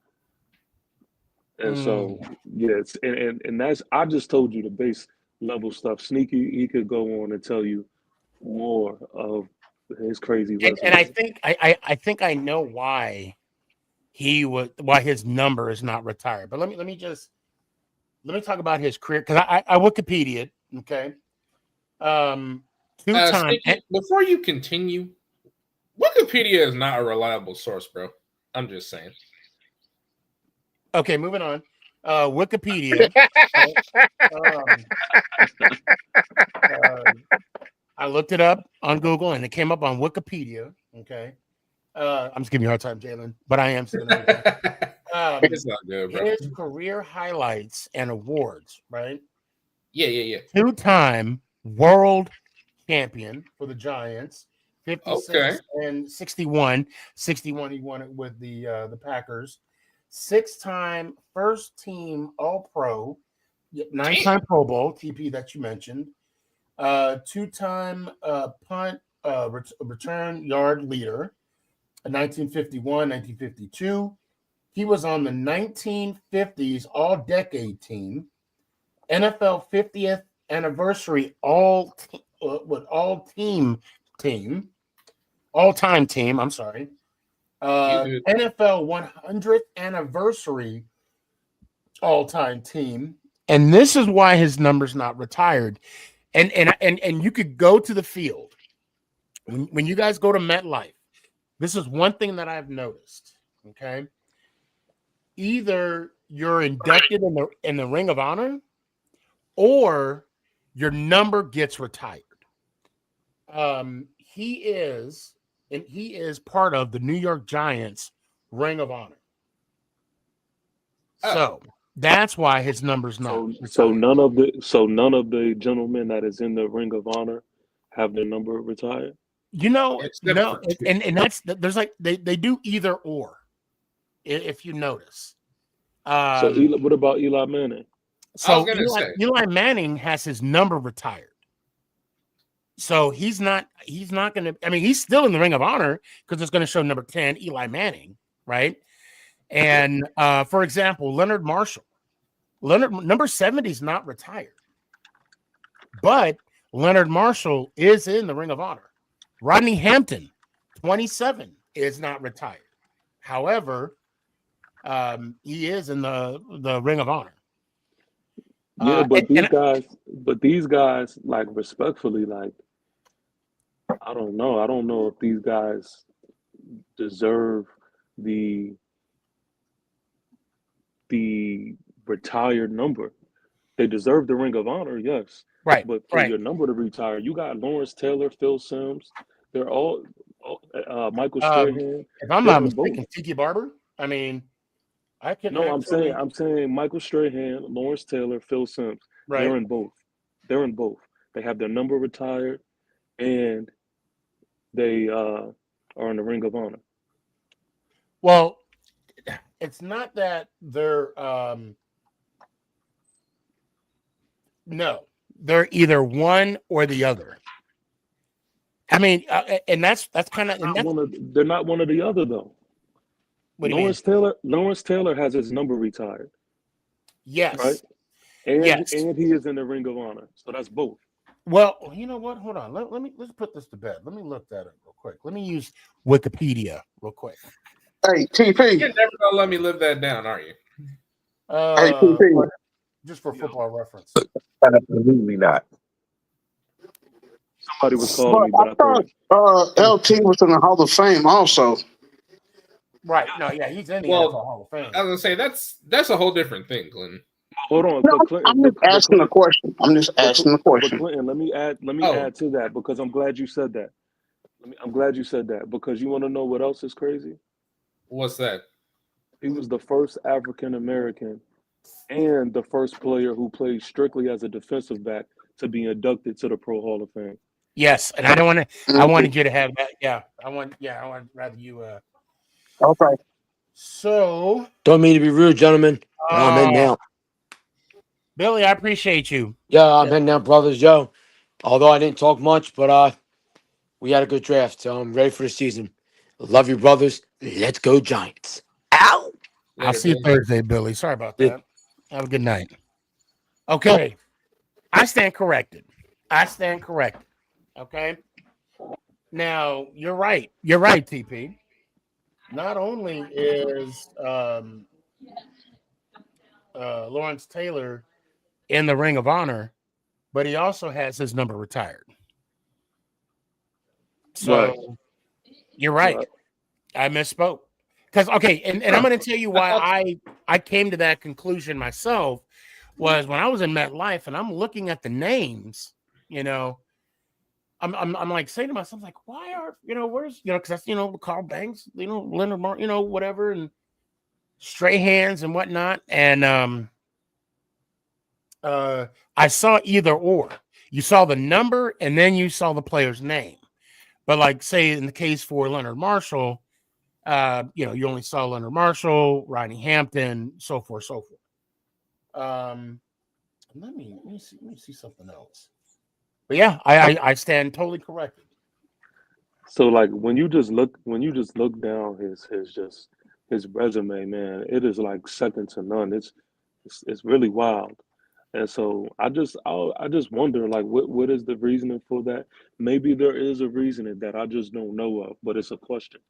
And so, yes, and that's, I just told you the base level stuff. Sneaky, he could go on and tell you more of his crazy resume. And I think I know why why his number is not retired. But let me talk about his career, because I Wikipedia, okay. Sneaky, before you continue, Wikipedia is not a reliable source, bro. I'm just saying. Okay, moving on. Wikipedia. I looked it up on Google and it came up on Wikipedia. Okay. I'm just giving you a hard time, Jalen, but I am saying it's not good, bro. His career highlights and awards, right? Yeah. 2-time world champion for the Giants, 56 Okay. and 61. 61 he won it with the Packers. 6-time first team All-Pro, 9-time Pro Bowl, TP that you mentioned. 2-time punt return yard leader, 1951, 1952. He was on the 1950s All-Decade team, NFL 50th anniversary all-time team. I'm sorry. NFL 100th anniversary all-time team. And this is why his number's not retired. And you could go to the field when you guys go to MetLife. This is one thing that I've noticed. Okay, either you're inducted in the Ring of Honor, or your number gets retired. He is part of the New York Giants Ring of Honor. Oh. So that's why his number's not. So retired. none of the gentlemen that is in the Ring of Honor have their number retired. Except No, for two. and that's there's like they do either or, if you notice. So what about Eli Manning? I was So gonna say. Eli Manning has his number retired. So he's not going to. I mean, he's still in the Ring of Honor because it's going to show number 10, Eli Manning, right? And for example, Leonard Marshall, number 70 is not retired, but Leonard Marshall is in the Ring of Honor. Rodney Hampton, 27, is not retired. However, he is in the Ring of Honor. Yeah, but these guys, like, respectfully, like, I don't know. I don't know if these guys deserve the retired number. They deserve the Ring of Honor, yes. Right. But for your number to retire, you got Lawrence Taylor, Phil Simms. They're all Michael Strahan. If I'm They're not in both. mistaken, Tiki Barber. I mean, I can. No, actually, I'm saying Michael Strahan, Lawrence Taylor, Phil Simms. Right. They're in both. They're in both. They have their number retired, and they are in the Ring of Honor. Well, it's not that they're no, they're either one or the other. I mean, and that's kind of They're not one or the other, though. What do you mean? Lawrence Taylor has his number retired. Yes. Right. And yes. and he is in the Ring of Honor, so that's both. Well, you know what? Hold on. Let's put this to bed. Let me look that up real quick. Let me use Wikipedia real quick. Hey, TP. You're never gonna let me live that down, are you? Hey, TP. Just for football reference. Absolutely not. Somebody was calling me, but I thought LT was in the Hall of Fame also. Right. No, yeah, he's in the Well, NFL Hall of Fame. I was gonna say that's a whole different thing, Glenn. Hold on, No, but Clinton, I'm just asking a question. But Clinton, let me add to that, because I'm glad you said that. I'm glad you said that, because you want to know what else is crazy? What's that? He was the first African American and the first player who played strictly as a defensive back to be inducted to the Pro Hall of Fame. Yes, and I don't want to. I wanted you to have that. Yeah, I want rather you. Okay. So don't mean to be rude, gentlemen. But I'm in now. Billy, I appreciate you. Yeah, I'm in now, brothers. Yo, although I didn't talk much, but we had a good draft, so I'm ready for the season. Love you, brothers. Let's go, Giants. Ow! I'll see you Thursday, Billy. Sorry about that. Have a good night. Okay. I stand corrected. Okay. Now, you're right. You're right, TP. Not only is Lawrence Taylor in the Ring of Honor, but he also has his number retired. So you're right. I misspoke. Because and I'm going to tell you why I came to that conclusion myself was when I was in MetLife and I'm looking at the names, I'm like saying to myself, like, why are where's because that's Carl Banks, Leonard Martin, whatever, and Strahans and whatnot, and I saw either or. You saw the number and then you saw the player's name, but like say in the case for Leonard Marshall, you only saw Leonard Marshall, Rodney Hampton, so forth. Let me see something else. But yeah, I stand totally corrected. So like when you just look down his resume, man, it is like second to none. It's really wild. And so I just wonder, like, what is the reasoning for that? Maybe there is a reasoning that I just don't know of, but it's a question.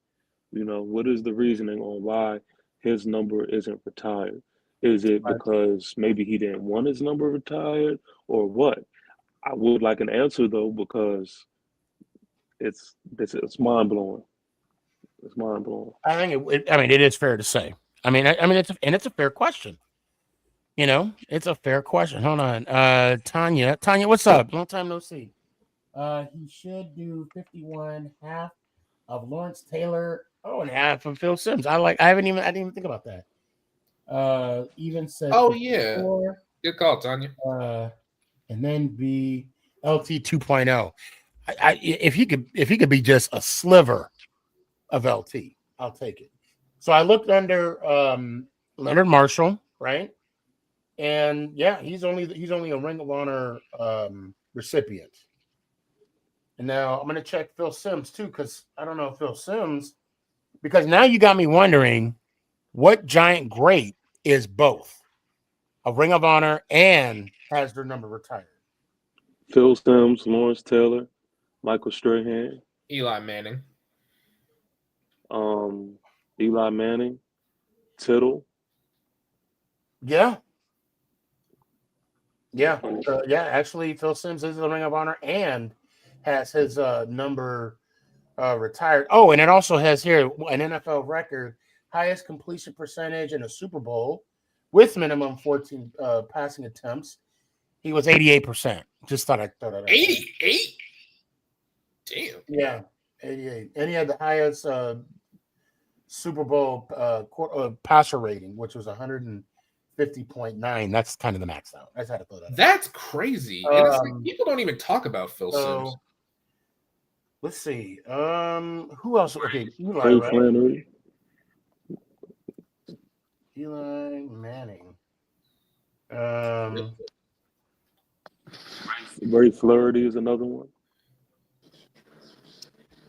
What is the reasoning on why his number isn't retired? Is it because maybe he didn't want his number retired, or what? I would like an answer though because it's mind blowing. It's mind blowing. I think it is fair to say. It's a fair question. It's a fair question. Hold on. Tanya, what's up? Long time no see. He should do 51, half of Lawrence Taylor. Oh, and half of Phil Simms. I didn't even think about that. Even said. Oh yeah, 54, good call, Tanya. and then be LT 2.0. If he could be just a sliver of LT, I'll take it. So I looked under Leonard Marshall, right? And yeah, he's only a Ring of Honor recipient. And now I'm gonna check Phil Simms too, because I don't know Phil Simms, because now you got me wondering what giant great is both a Ring of Honor and has their number retired. Phil Simms, Lawrence Taylor, Michael Strahan, Eli Manning, Eli Manning, Tittle. Yeah. Actually, Phil Simms is in the Ring of Honor and has his number retired. Oh, and it also has here an NFL record, highest completion percentage in a Super Bowl with minimum 14 passing attempts. He was 88%. Just thought I'd throw that out. 88? Damn. Yeah, 88. And he had the highest Super Bowl passer rating, which was 150.9. That's kind of the max out. I just had to throw that out. That's crazy. And it's like people don't even talk about Phil Simms. Let's see. Who else? Okay, Eli, Ray right? Flannery. Eli Manning. Ray Flaherty is another one.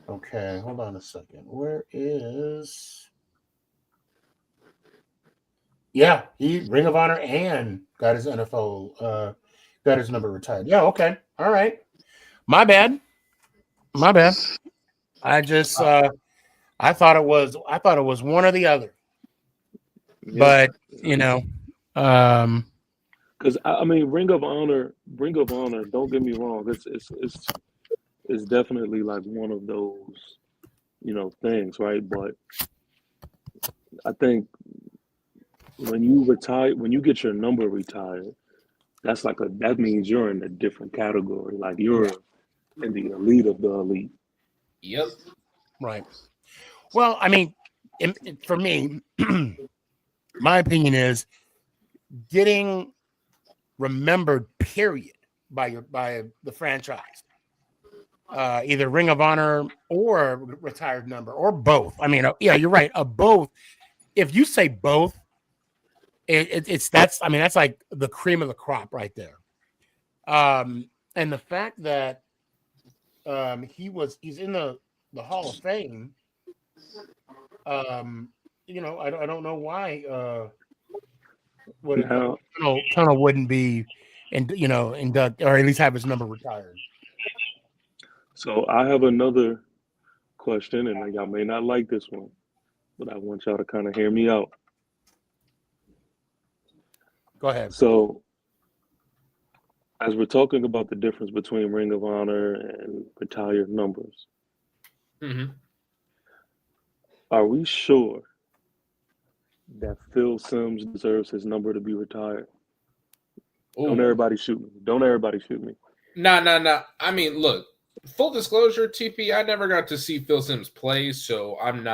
Okay, hold on a second. Where is? Yeah, he Ring of Honor and got his NFL, got his number retired. Yeah, okay, all right. My bad. I just I thought it was one or the other. Yeah. But because I mean, Ring of Honor. Don't get me wrong. It's definitely like one of those, things, right? But I think when you retire, when you get your number retired, that means you're in a different category. Like you're in the elite of the elite. Yep. Right. Well, I mean, for me, my opinion is getting remembered, period, by the franchise, either Ring of Honor or retired number or both. I mean, yeah, you're right. Both. If you say both, that's like the cream of the crop right there. And the fact that he's in the Hall of Fame. I don't know why Tunnel wouldn't be inducted, or at least have his number retired. So I have another question, and y'all may not like this one, but I want y'all to kind of hear me out. Go ahead. So as we're talking about the difference between Ring of Honor and retired numbers, are we sure that Phil Simms deserves his number to be retired? Ooh. Don't everybody shoot me. Nah. I mean, look, full disclosure, TP, I never got to see Phil Simms play, so I don't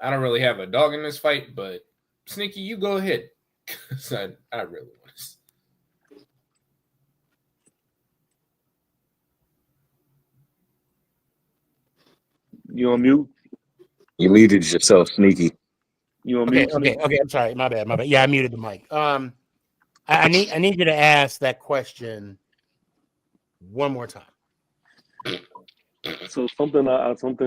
really have a dog in this fight, but Sneaky, you go ahead. Because I really want to. You on mute? You muted yourself, Sneaky. You on mute? Okay. I'm sorry. My bad. Yeah, I muted the mic. I need you to ask that question one more time. So something I don't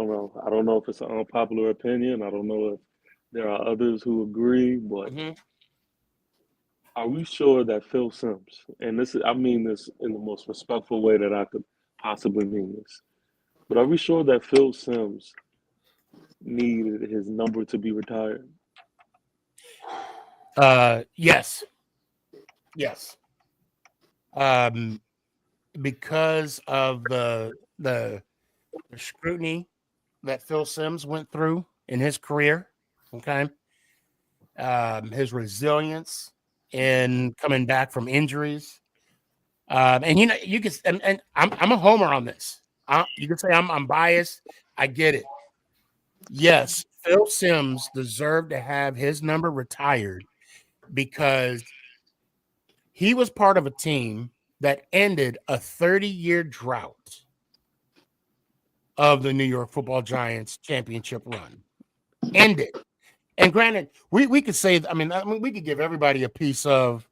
know. I don't know if it's an unpopular opinion. I don't know if there are others who agree, but are we sure that Phil Simms, and I mean this in the most respectful way that I could possibly mean this, but are we sure that Phil Simms needed his number to be retired? Yes. Yes. Because of the scrutiny that Phil Simms went through in his career. Okay. His resilience in coming back from injuries. And you can, and I'm a homer on this. You can say I'm biased. I get it. Yes, Phil Simms deserved to have his number retired because he was part of a team that ended a 30-year drought of the New York Football Giants championship run. Ended. And granted, we could say, I mean, we could give everybody a piece of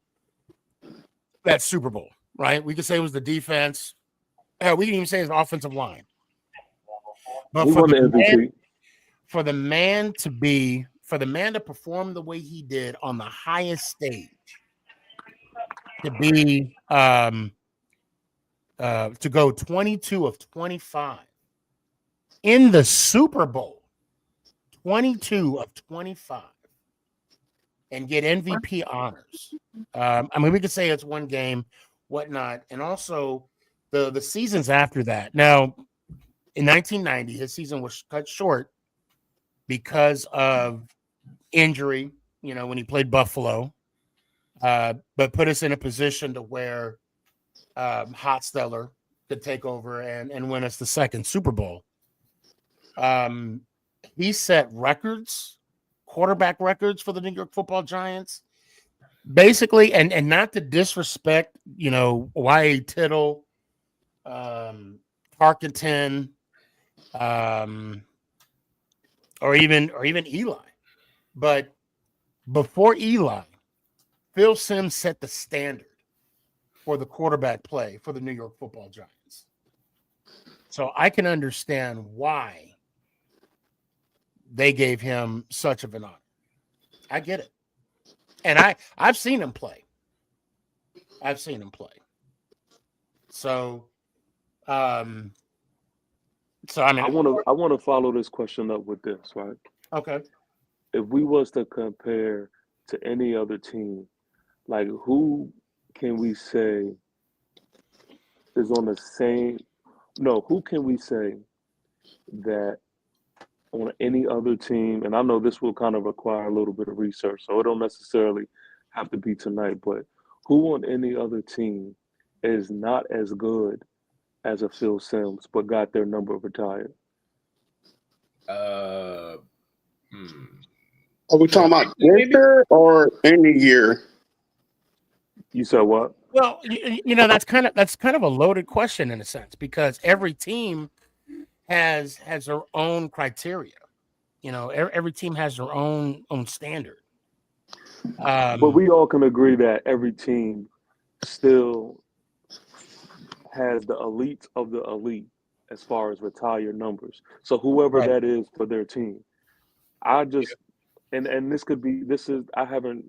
that Super Bowl, right? We could say it was the defense. Hell, we can even say it's the offensive line. But Who won the MVP? For the man to perform the way he did on the highest stage, to be to go 22 of 25 in the Super Bowl, 22 of 25, and get MVP honors. I mean, we could say it's one game, whatnot, and also the seasons after that. Now, in 1990, his season was cut short because of injury, when he played Buffalo, but put us in a position to where Hotsteller could take over and win us the second Super Bowl. He set records, quarterback records for the New York Football Giants. Basically, and not to disrespect, Y.A. Tittle, Tarkenton, or even Eli. But before Eli, Phil Simms set the standard for the quarterback play for the New York Football Giants. So I can understand why they gave him such of an honor. I get it. And I've seen him play. So I mean, I want to follow this question up with this, right? Okay. If we was to compare to any other team, like who can we say is on the same? No, who can we say that on any other team? And I know this will kind of require a little bit of research, so it don't necessarily have to be tonight. But who on any other team is not as good as a Phil Simms, but got their number retired? Are we talking about this year or any year? You said what? Well, that's kind of a loaded question in a sense, because every team has their own criteria. Every team has their own standard. But we all can agree that every team still has the elite of the elite as far as retired numbers. So whoever that is for their team, I just and this is I haven't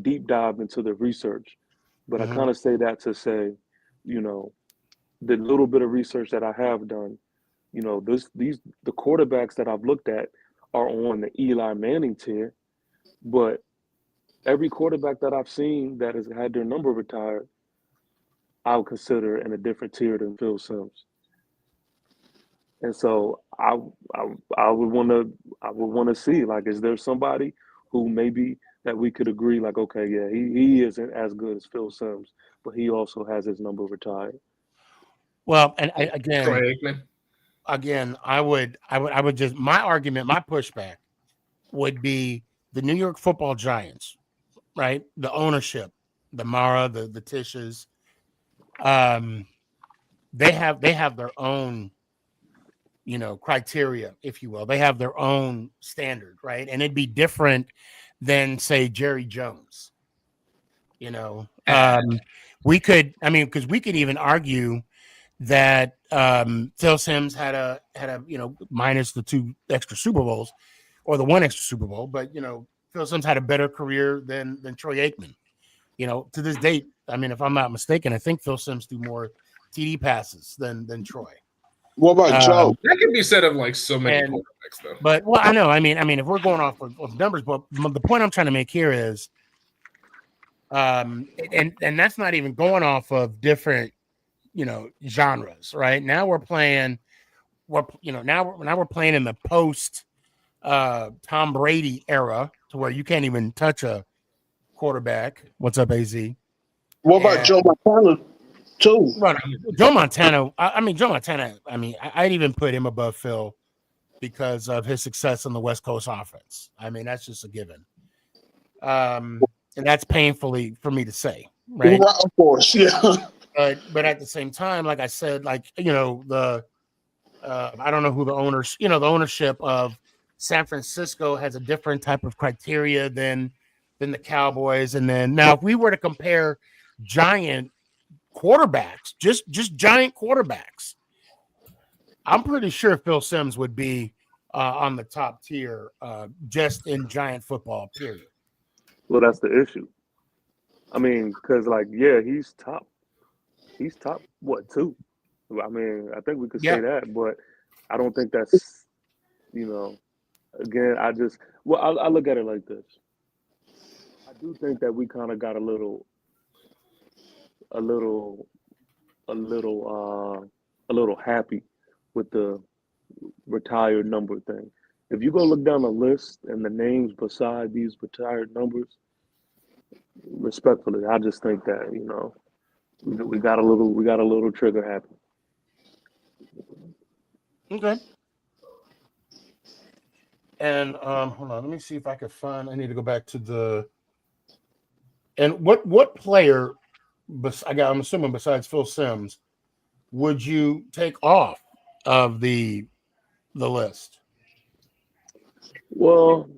deep dived into the research, but I kind of say that to say, the little bit of research that I have done, the quarterbacks that I've looked at are on the Eli Manning tier, but every quarterback that I've seen that has had their number retired, I would consider in a different tier than Phil Simms. And so I would want to see, like, is there somebody who maybe that we could agree, like, okay, yeah, he isn't as good as Phil Simms, but he also has his number retired. Well, and I would just, my argument, my pushback would be the New York Football Giants, right? The ownership, the Mara, the Tisches, they have their own, criteria, if you will. They have their own standard, right? And it'd be different than, say, Jerry Jones. We could, because we could even argue that Phil Simms had a minus the 2 extra Super Bowls or the 1 extra Super Bowl, but Phil Simms had a better career than Troy Aikman. To this date, if I'm not mistaken, I think Phil Simms threw more TD passes than Troy. What about Joe? That can be said of like so many quarterbacks, though. But I know. If we're going off of numbers, but the point I'm trying to make here is And that's not even going off of different, genres, right? Now we're playing, now we're playing in the post Tom Brady era to where you can't even touch a quarterback. What's up, AZ? What about And Joe Montana too? well, Joe Montana. I mean, Joe Montana. I mean, I'd even put him above Phil because of his success in the West Coast offense. I mean, that's just a given. And that's painfully for me to say, right? Right, of course, yeah. But at the same time, like I said, like the I don't know who the owners, the ownership of San Francisco has a different type of criteria than the Cowboys. And then now, if we were to compare giant quarterbacks, just giant quarterbacks, I'm pretty sure Phil Simms would be on the top tier, just in giant football. Period. Well, that's the issue. I mean, because yeah, he's top. He's top what, 2? I mean, I think we could say that, but I don't think that's Again, I look at it like this. I do think that we kind of got a little happy with the retired number thing. If you go look down the list and the names beside these retired numbers, respectfully, I just think that we got a little trigger happy. Okay. And hold on, let me see if I can find. I need to go back to the. And what player? I'm assuming besides Phil Simms, would you take off of the list? Well,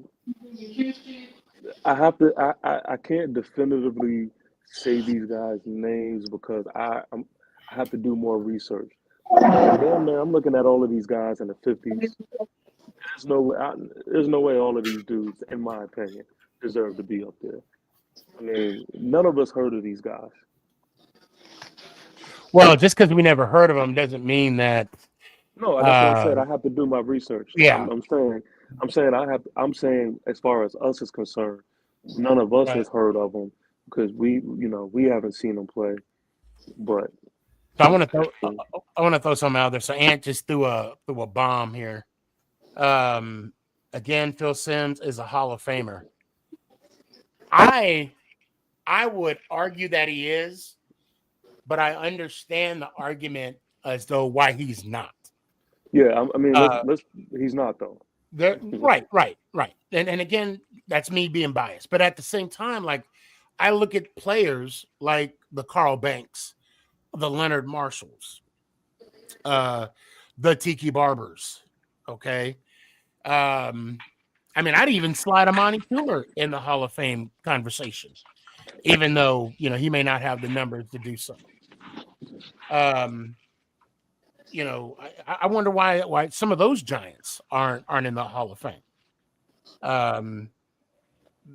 I have to. I can't definitively say these guys' names because I have to do more research. I'm looking at all of these guys in the 50s. There's no way all of these dudes, in my opinion, deserve to be up there. I mean, none of us heard of these guys. Well, just because we never heard of them doesn't mean that. No, that's what I said. I have to do my research. Yeah, I'm saying as far as us is concerned, none of us has heard of them because we haven't seen them play. But so I want to throw something out there. So Ant just threw a bomb here. Again, Phil Simms is a Hall of Famer. I would argue that he is, but I understand the argument as though why he's not. Yeah, I mean, he's not though. Right. And again, that's me being biased. But at the same time, like I look at players like the Carl Banks, the Leonard Marshalls, the Tiki Barbers. Okay. I mean, I'd even slide Amani Cooper in the Hall of Fame conversation, even though he may not have the numbers to do so. I wonder why some of those giants aren't in the Hall of Fame.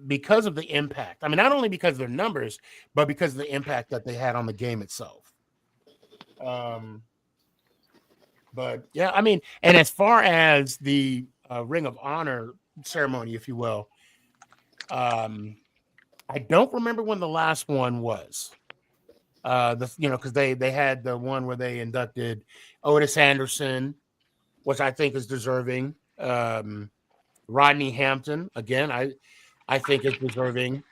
Because of the impact. I mean, not only because of their numbers, but because of the impact that they had on the game itself. But yeah, I mean, and as far as the Ring of Honor ceremony, if you will, I don't remember when the last one was. Because they had the one where they inducted Otis Anderson, which I think is deserving. Rodney Hampton, again, I think is deserving.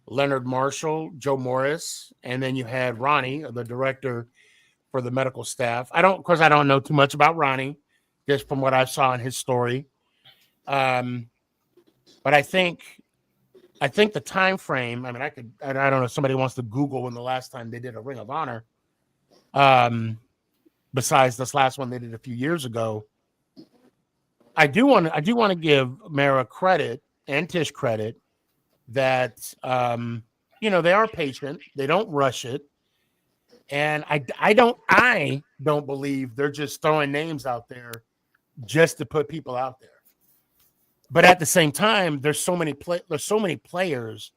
Leonard Marshall, Joe Morris, and then you had Ronnie, the director for the medical staff. I don't know too much about Ronnie, just from what I saw in his story. But I think the time frame. I mean, I don't know if somebody wants to Google when the last time they did a Ring of Honor. Besides this last one they did a few years ago. I do want to give Mara credit and Tish credit that they are patient. They don't rush it. And I don't believe they're just throwing names out there just to put people out there. But at the same time, there's so many players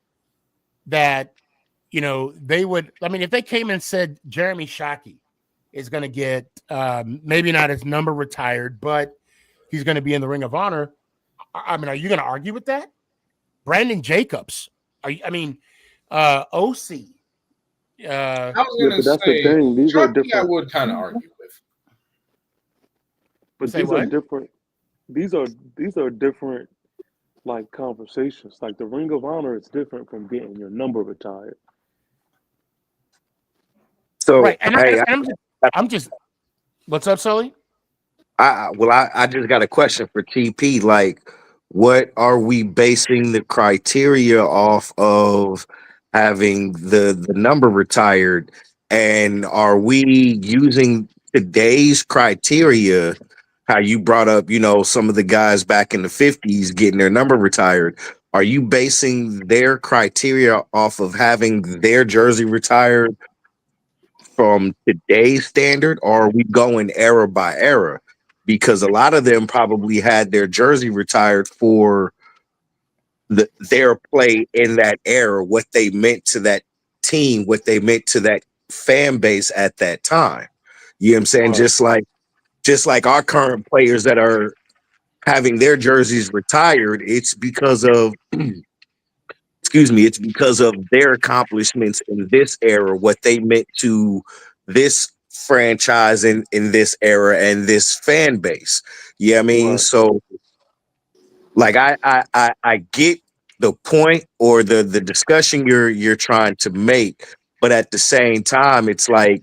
that they would. I mean, if they came and said Jeremy Shockey is going to get maybe not his number retired, but he's going to be in the Ring of Honor. I mean, are you going to argue with that? Brandon Jacobs. OC. I was Yeah, gonna but that's the say thing. These are Chucky, I different. would kind of argue with. But Say these are what? different. These are different like conversations. Like the Ring of Honor is different from getting your number retired. So Right, and, hey, I'm just. What's up, Sully? I just got a question for TP. Like, what are we basing the criteria off of having the number retired? And are we using today's criteria? How you brought up, some of the guys back in the 50s getting their number retired. Are you basing their criteria off of having their jersey retired from today's standard, or are we going era by era? Because a lot of them probably had their jersey retired for their play in that era, what they meant to that team, what they meant to that fan base at that time. You know what I'm saying? Right. Just like our current players that are having their jerseys retired, it's because of it's because of their accomplishments in this era, what they meant to this franchise in this era and this fan base. Yeah, I mean, Right. so like I get the point or the discussion you're trying to make, but at the same time, it's like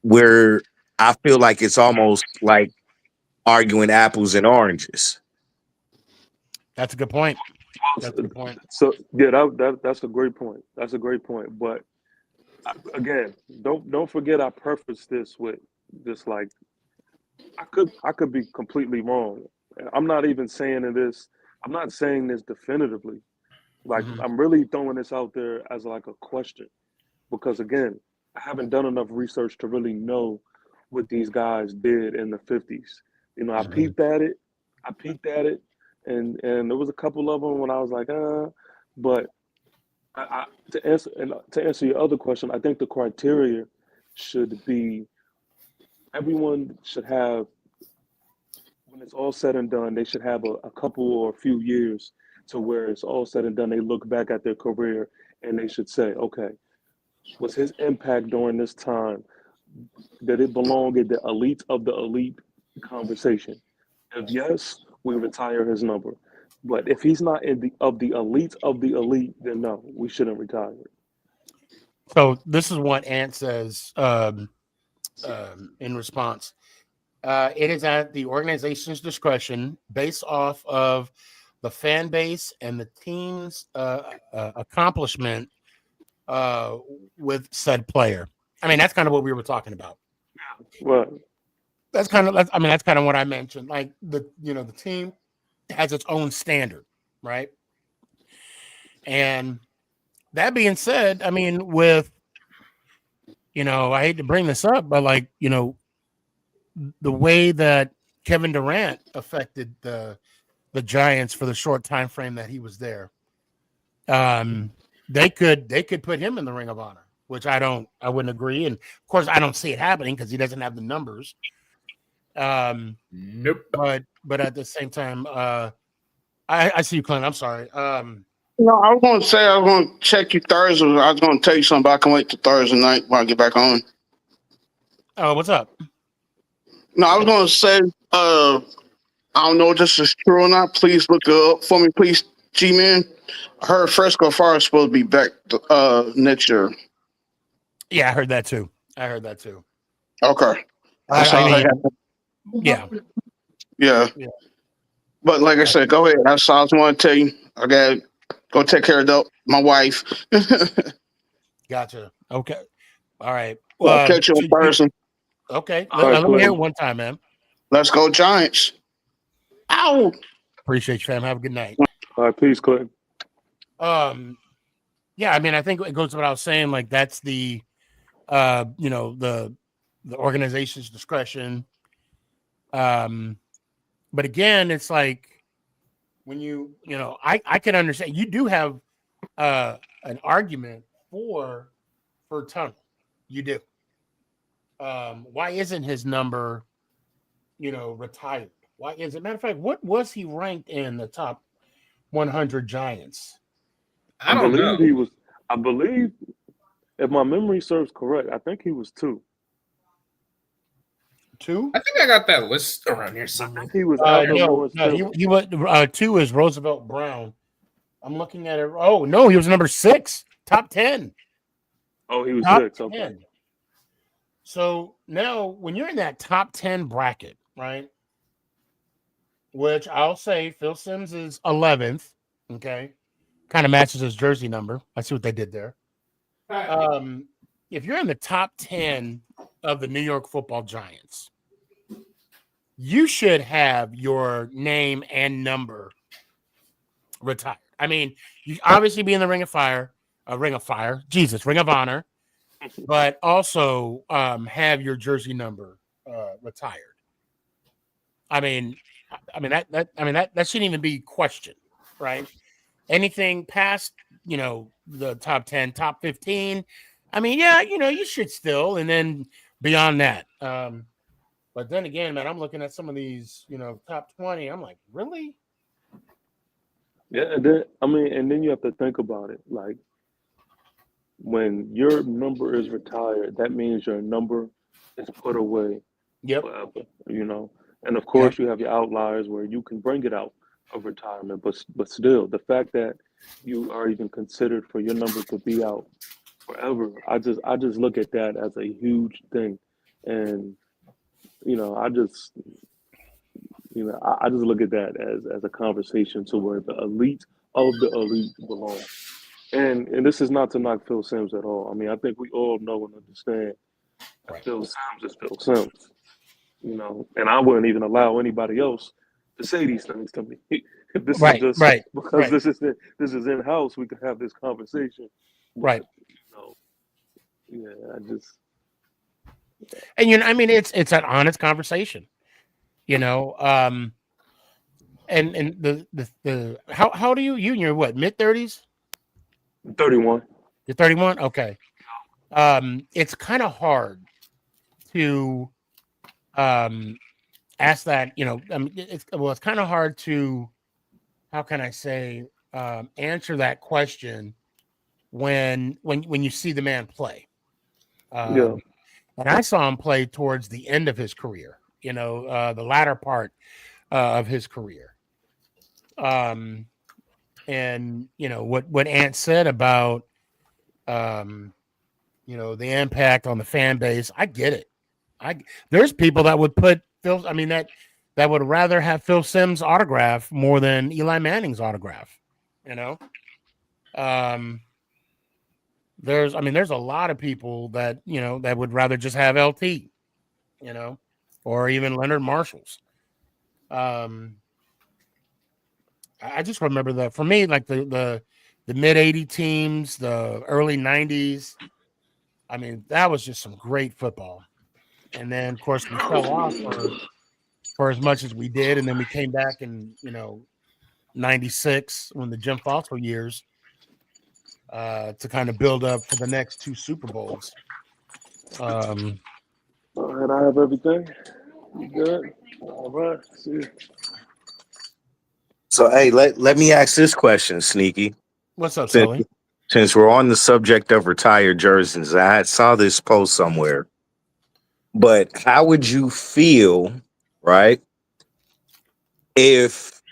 where I feel like it's almost like arguing apples and oranges. That's a good point. Well, That's a good point. so yeah, that's a great point. That's a great point. But again, don't forget I prefaced this with this like I could be completely wrong. I'm not even saying this. I'm not saying this definitively. Like Mhm. I'm really throwing this out there as like a question because again, I haven't done enough research to really know what these guys did in the 50s. I Mhm. peeped at it. And there was a couple of them when I was like, but to answer your other question, I think the criteria should be everyone should have when it's all said and done, they should have a couple or a few years to where it's all said and done. They look back at their career and they should say, okay, was his impact during this time? Did it belong in the elite of the elite conversation? If yes, we retire his number. But if he's not in the elite of the elite, then no, we shouldn't retire it. So this is what Ant says in response. It is at the organization's discretion, based off of the fan base and the team's accomplishment with said player. I mean, that's kind of what we were talking about. Well, That's kind of what I mentioned. Like the team has its own standard, right? And that being said, I mean, with I hate to bring this up, but like the way that Kevin Durant affected the Giants for the short time frame that he was there, they could put him in the Ring of Honor, which I wouldn't agree, and of course I don't see it happening because he doesn't have the numbers. Nope. But at the same time, I see you, Clint. I'm sorry. No, I was going to say I was going to check you Thursday. I was going to tell you something, but I can wait till Thursday night when I get back on. Oh, what's up? No, I was going to say, I don't know if this is true or not. Please look it up for me, please, G-Man. I heard Fresco Fire is supposed to be back next year. Yeah, I heard that too. Okay. That's I all I mean, got. yeah. Yeah. But like I said, go ahead. That's all I just want to tell you. I got to go take care of my wife. Gotcha. Okay. All right. I'll catch you in person. Okay. All right, Let me hear it Clinton. one time, man. Let's go Giants. Ow. Appreciate you, fam. Have a good night. All right, peace, Clinton. Yeah, I mean, I think it goes to what I was saying. Like that's the the organization's discretion. But again, it's like when I can understand you do have an argument for Tunnel. You do. Why isn't his number, retired? Why is it? Matter of fact, what was he ranked in the top 100 Giants? I don't know. I believe, if my memory serves correct, I think he was 2. 2? I think I got that list around here I somewhere. think he was after No, Lawrence no, Taylor. he was 2 is Roosevelt Brown. I'm looking at it. Oh no, he was number 6, top 10. Oh, he was Top 6. Okay. 10. So now, when you're in that top 10 bracket, right? Which I'll say Phil Simms is 11th. Okay, kind of matches his jersey number. I see what they did there. If you're in the top 10 of the New York Football Giants, you should have your name and number retired. I mean, you obviously be in the Ring of Honor, but also have your jersey number retired. I mean that shouldn't even be questioned, right? Anything past the top 10, top 15, I mean, yeah, you should still, and then beyond that. But then again, man, I'm looking at some of these, top 20. I'm like, really? Yeah, and then you have to think about it. Like, when your number is retired, that means your number is put away Yep. forever. And of course, you have your outliers where you can bring it out of retirement, but still, the fact that you are even considered for your number to be out forever, I just look at that as a huge thing, and I just I just look at that as a conversation to where the elite of the elite belong. And this is not to knock Phil Simms at all. I mean, I think we all know and understand Right. Phil Simms is Phil Simms. And I wouldn't even allow anybody else to say these things to me. If this is just because this is in house, we can have this conversation. Right. I just. And I mean, it's an honest conversation. And the how old are you? You in your what, mid-30s? 31. You're 31? Okay. It's kind of hard to ask that, it's kind of hard to, how can I say, answer that question when you see the man play. Yeah. And I saw him play towards the end of his career, the latter part of his career. And what Ant said about the impact on the fan base, I get it. There's people that would put Phil, I mean, that would rather have Phil Simms' autograph more than Eli Manning's autograph. There's a lot of people that that would rather just have LT, or even Leonard Marshall's. I just remember that for me, like the mid '80 teams, the early '90s. I mean, that was just some great football. And then, of course, we fell off for as much as we did, and then we came back in '96 when the Jim Foster years to kind of build up for the next 2 Super Bowls. All right, I have everything. You good? All right. See you. So hey, let me ask this question, Sneaky. What's up, Sully? Since we're on the subject of retired jerseys, I saw this post somewhere. But how would you feel, right, if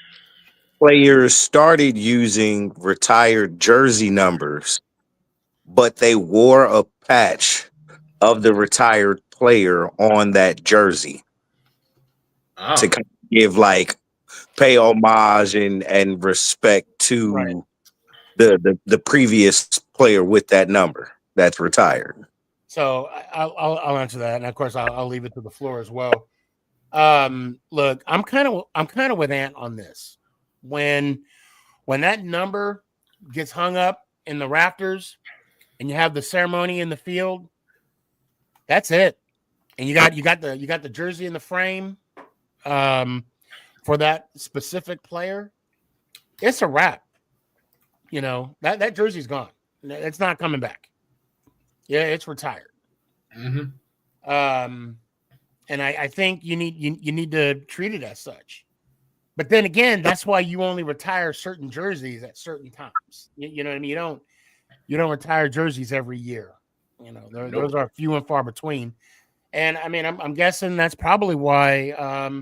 players started using retired jersey numbers, but they wore a patch of the retired player on that jersey to kind of give pay homage and respect to the previous player with that number that's retired? So I'll answer that, and of course I'll leave it to the floor as well. Look, I'm kind of with Ant on this. When that number gets hung up in the rafters, and you have the ceremony in the field, that's it. And you got the jersey in the frame, for that specific player. It's a wrap. That jersey's gone. It's not coming back. Yeah, it's retired. Mm-hmm. And I think you need to treat it as such. But then again, that's why you only retire certain jerseys at certain times. You know what I mean? you don't retire jerseys every year. You know, those are few and far between. And I mean, I'm guessing that's probably why,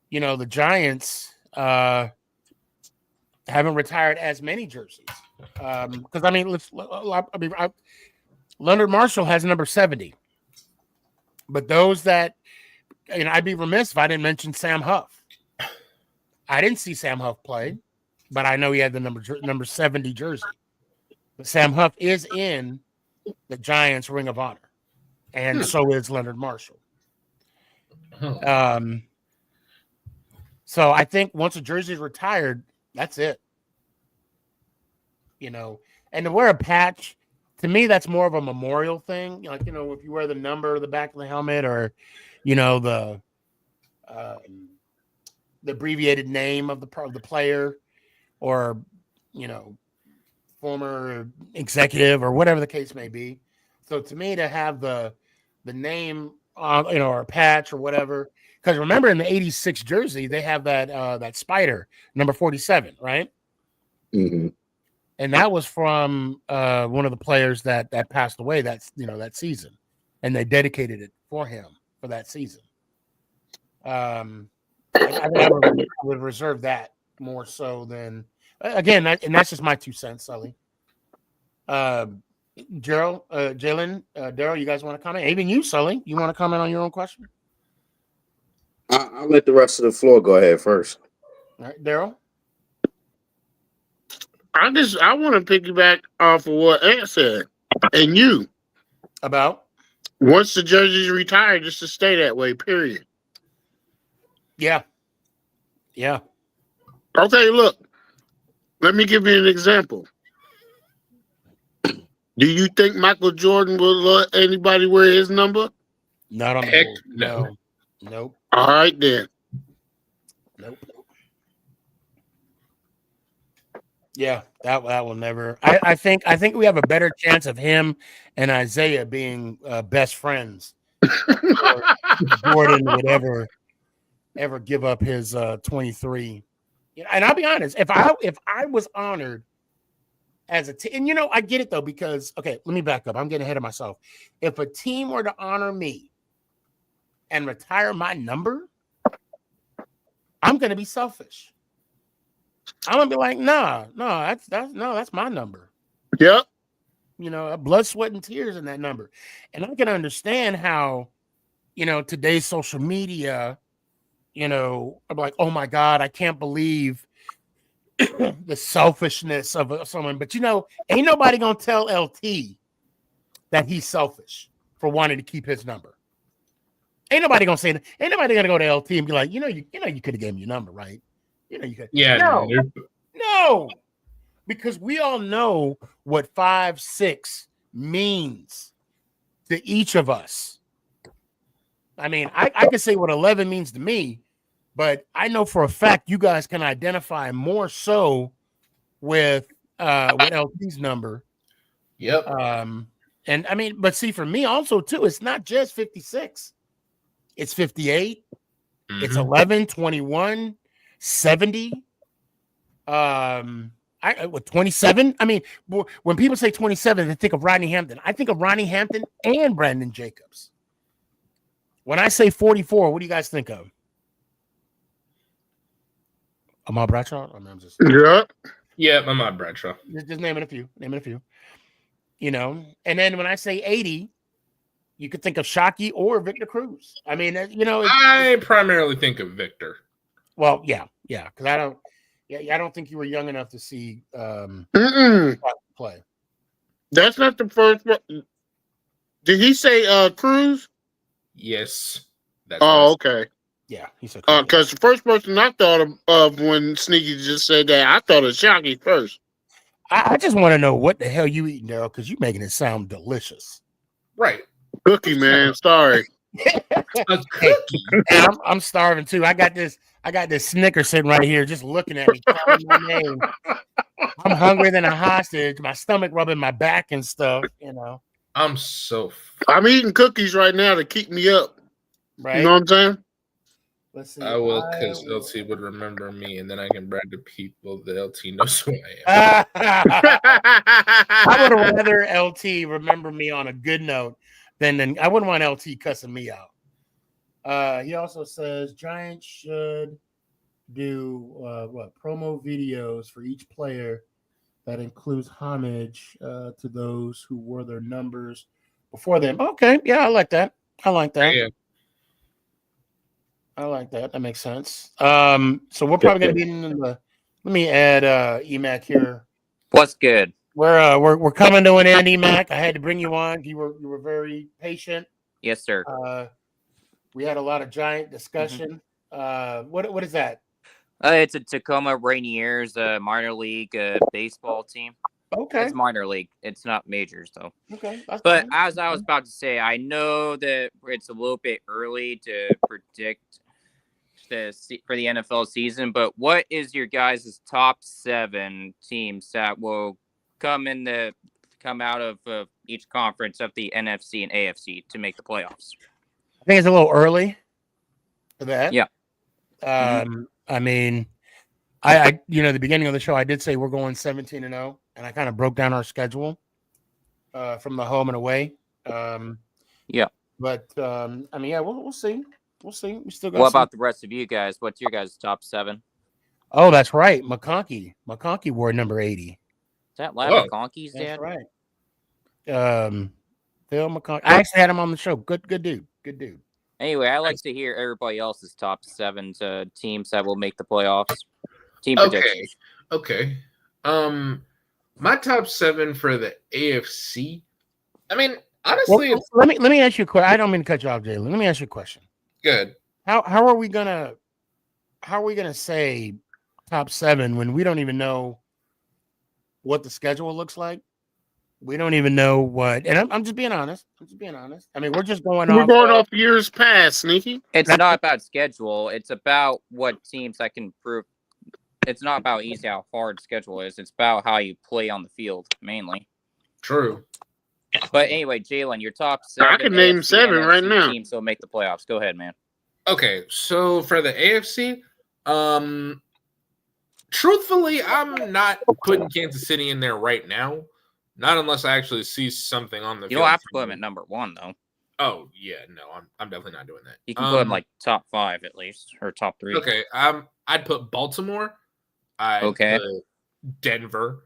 you know, the Giants haven't retired as many jerseys. Because I mean, Leonard Marshall has number 70, but those that, you know, I'd be remiss if I didn't mention Sam Huff. I didn't see Sam Huff play, but I know he had the number 70 jersey. But Sam Huff is in the Giants Ring of Honor, and so is Leonard Marshall. So I think once a jersey is retired, that's it. You know, and to wear a patch, to me, that's more of a memorial thing. Like, you know, if you wear the number or the back of the helmet, or, you know, the abbreviated name of the player, or, you know, former executive, or whatever the case may be. So to me, to have the name on, you know, or a patch or whatever, because remember in the '86 jersey they have that spider number 47, right? Mm-hmm. And that was from one of the players that passed away that season, and they dedicated it for him for that season. I would reserve that more so than, again, and that's just my 2 cents, Sully. Jalen, Daryl, you guys want to comment? Even you, Sully, you want to comment on your own question? I'll let the rest of the floor go ahead first. All right, Daryl. I want to piggyback off of what Ant said, and you About? once the jersey's retired, just to stay that way. Period. Yeah. Okay, look. Let me give you an example. Do you think Michael Jordan will let anybody wear his number? Not on the Heck board. no. Nope. All right, then. Nope. Yeah, that will never. I think we have a better chance of him and Isaiah being best friends. Jordan would ever give up his 23. And I'll be honest, if I was honored as a team, and you know, I get it though, because okay, let me back up. I'm getting ahead of myself. If a team were to honor me and retire my number, I'm gonna be selfish. I'm gonna be like, that's my number. Yep. You know, blood, sweat, and tears in that number. And I can understand how, you know, today's social media, you know, I'm like, oh my God, I can't believe the selfishness of someone. But you know, ain't nobody gonna tell LT that he's selfish for wanting to keep his number. Ain't nobody gonna say that. Ain't nobody gonna go to LT and be like, you could have gave me your number, right? You know, you could. Yeah. No, because we all know what 5'6" means to each of us. I mean, I can say what 11 means to me, but I know for a fact you guys can identify more so with LT's number. Yep. And I mean, but see, for me also too, it's not just 56. It's 58. Mm-hmm. It's 11, 21, 70. With 27. I mean, when people say 27, they think of Rodney Hampton. I think of Rodney Hampton and Brandon Jacobs. When I say 44, what do you guys think of? Ahmad Bradshaw? I mean, I'm just Ahmad Bradshaw. Just naming a few. You know, and then when I say 80, you could think of Shockey or Victor Cruz. I mean, you know, I primarily think of Victor. Well, yeah, because I don't think you were young enough to see play. That's not the first one. Did he say Cruz? Yes. Okay. Yeah, he said because the first person I thought of when Sneaky just said that, I thought of Shockey first. I just want to know what the hell you eating, Daryl, because you're making it sound delicious. Right. Cookie, man. Sorry. A cookie. Hey, I'm starving too. I got this Snickers sitting right here, just looking at me, calling my name. I'm hungrier than a hostage. My stomach rubbing my back and stuff. You know. I'm eating cookies right now to keep me up. Right. You know what I'm saying? Let's see. I will, because LT would remember me, and then I can brag to people that LT knows who I am. I would rather LT remember me on a good note than I wouldn't want LT cussing me out. He also says Giants should do promo videos for each player that includes homage to those who wore their numbers before them. Okay, yeah, I like that. I like that. Yeah. I like that. That makes sense. So we're probably gonna be in the. Let me add Emac here. What's good? We're coming to an end, Emac. I had to bring you on. You were very patient. Yes, sir. We had a lot of giant discussion. What is that? It's a Tacoma Rainiers minor league baseball team. Okay. It's minor league. It's not majors though. Okay. But fine. as I was about to say, I know that it's a little bit early to predict for the NFL season, but what is your guys' top 7 teams that will come out of each conference of the NFC and AFC to make the playoffs? I think it's a little early for that. Yeah. I mean, I the beginning of the show, I did say we're going 17-0, and I kind of broke down our schedule from the home and away. Yeah. But I mean, yeah, we'll see. We'll see. We still got. What about the rest of you guys? What's your guys' top 7? Oh, that's right. McConkey wore number 80. Is that Lab McConkey's That's dad? right. Phil McConkey. I actually had him on the show. Good dude. Good dude. Anyway, I like to hear everybody else's top 7 teams that will make the playoffs. Team predictions. Okay. My top 7 for the AFC. I mean, honestly, let me ask you a question. I don't mean to cut you off, Jalen. Let me ask you a question. Good. How are we gonna say top 7 when we don't even know what the schedule looks like? We don't even know what, and I'm just being honest. I mean, we're just going off. We're going off years past, Sneaky. It's not about schedule. It's about what teams I can prove. It's not about easy how hard schedule is. It's about how you play on the field mainly. True. But anyway, Jalen, your top 7. I can name 7 right now. Teams will make the playoffs. Go ahead, man. Okay, so for the AFC, truthfully, I'm not putting Kansas City in there right now. Not unless I actually see something on the You field. don't have to put them at number 1, though. Oh, yeah, no, I'm definitely not doing that. You can put them like top 5 at least, or top 3. Okay, I'd put Baltimore. I'd put Denver.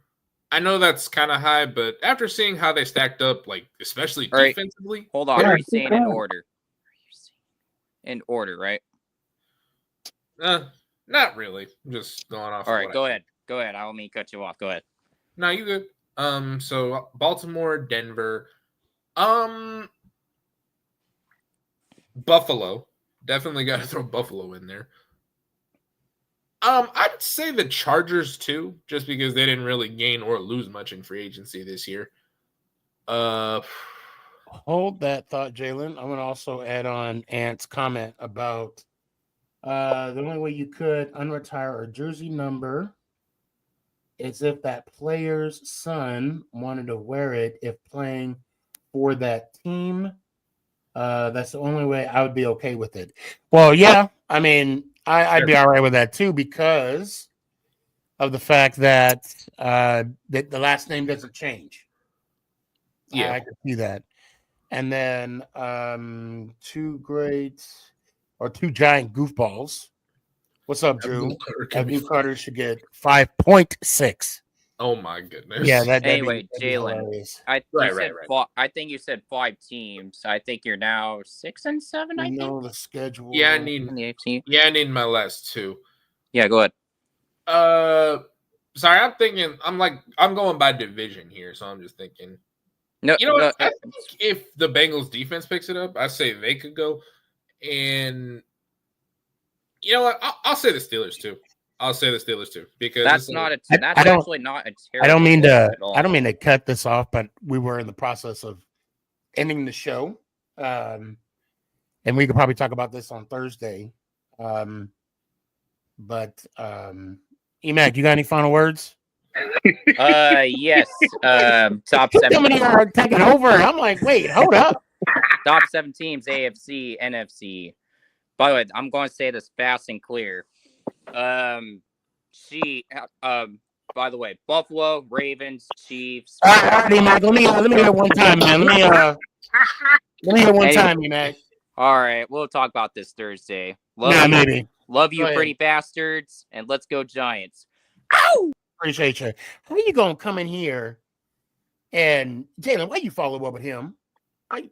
I know that's kind of high, but after seeing how they stacked up, like especially defensively. Hold on, are you saying in order? In order, right? Not really. I'm just going off. All right, go ahead. Go ahead. I don't mean to cut you off. Go ahead. No, you good. So Baltimore, Denver, Buffalo. Definitely got to throw Buffalo in there. I'd say the Chargers too, just because they didn't really gain or lose much in free agency this year. Hold that thought, Jalen. I'm going to also add on Ant's comment about the only way you could unretire a jersey number is if that player's son wanted to wear it if playing for that team. That's the only way I would be okay with it. Well, yeah, I mean, I'd be all right with that too because of the fact that the last name doesn't change. Yeah, I can see that. And then 2 giant goofballs. What's up, Drew? New Carter should get 5.6. Oh my goodness. Yeah. Anyway, Jalen, I think you said 5 teams. I think you're now 6 and 7. I know the schedule. Yeah, I need my last 2. Yeah, go ahead. Sorry, I'm going by division here, so I'm just thinking. No, you know what? I think if the Bengals defense picks it up, I say they could go. And you know what? I'll say the Steelers too. Because that's actually not a terrible. I don't mean to cut this off, but we were in the process of ending the show, and we could probably talk about this on Thursday. Emac, you got any final words? Yes. Top 7. Somebody are taking over. I'm like, wait, hold up. Top 7 teams: AFC, NFC. By the way, I'm going to say this fast and clear. By the way, Buffalo, Ravens, Chiefs. All right, Mac. Let me hear one time, man. Let me hear one time, Mac. All right, we'll talk about this Thursday. Maybe. Love you, Go pretty bastards, and let's go Giants. Ow! Appreciate you. How are you gonna come in here and Jalen? Why you follow up with him? Why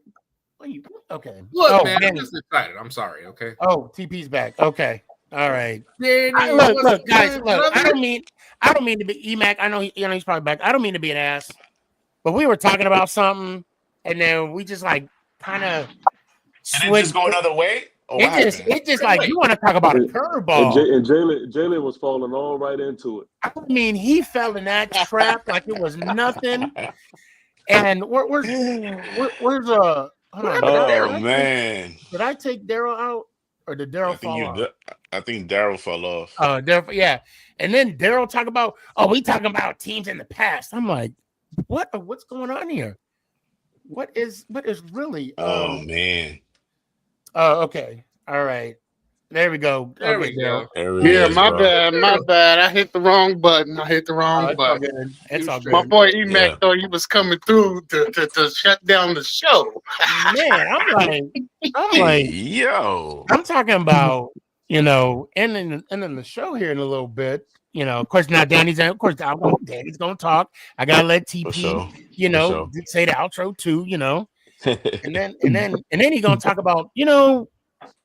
you okay? Look, man, I'm just excited. I'm sorry. Okay. Oh, TP's back. Okay. All right. Danny, Look, guys. Look, I don't mean to be EMAC. I know he's probably back. I don't mean to be an ass, but we were talking about something, and then we just like kind of and then just go another way. It just like you want to talk about a curveball. And Jalen was falling all right into it. I mean, he fell in that trap like it was nothing. And where's hold on? Oh man! Did I take Daryl out or did Daryl fall off? I think Daryl fell off. Oh, yeah. And then Daryl talk about we talking about teams in the past. I'm like, what's going on here? What is really? Oh man. Oh, okay. All right. There we go. There we go. Yeah, my bad. I hit the wrong button. It's all good. My boy Emac thought he was coming through to shut down the show. Man, I'm like, yo. I'm talking about, ending the show here in a little bit. Of course, now Danny's gonna talk. I gotta let TP, say the outro too, and then he's gonna talk about,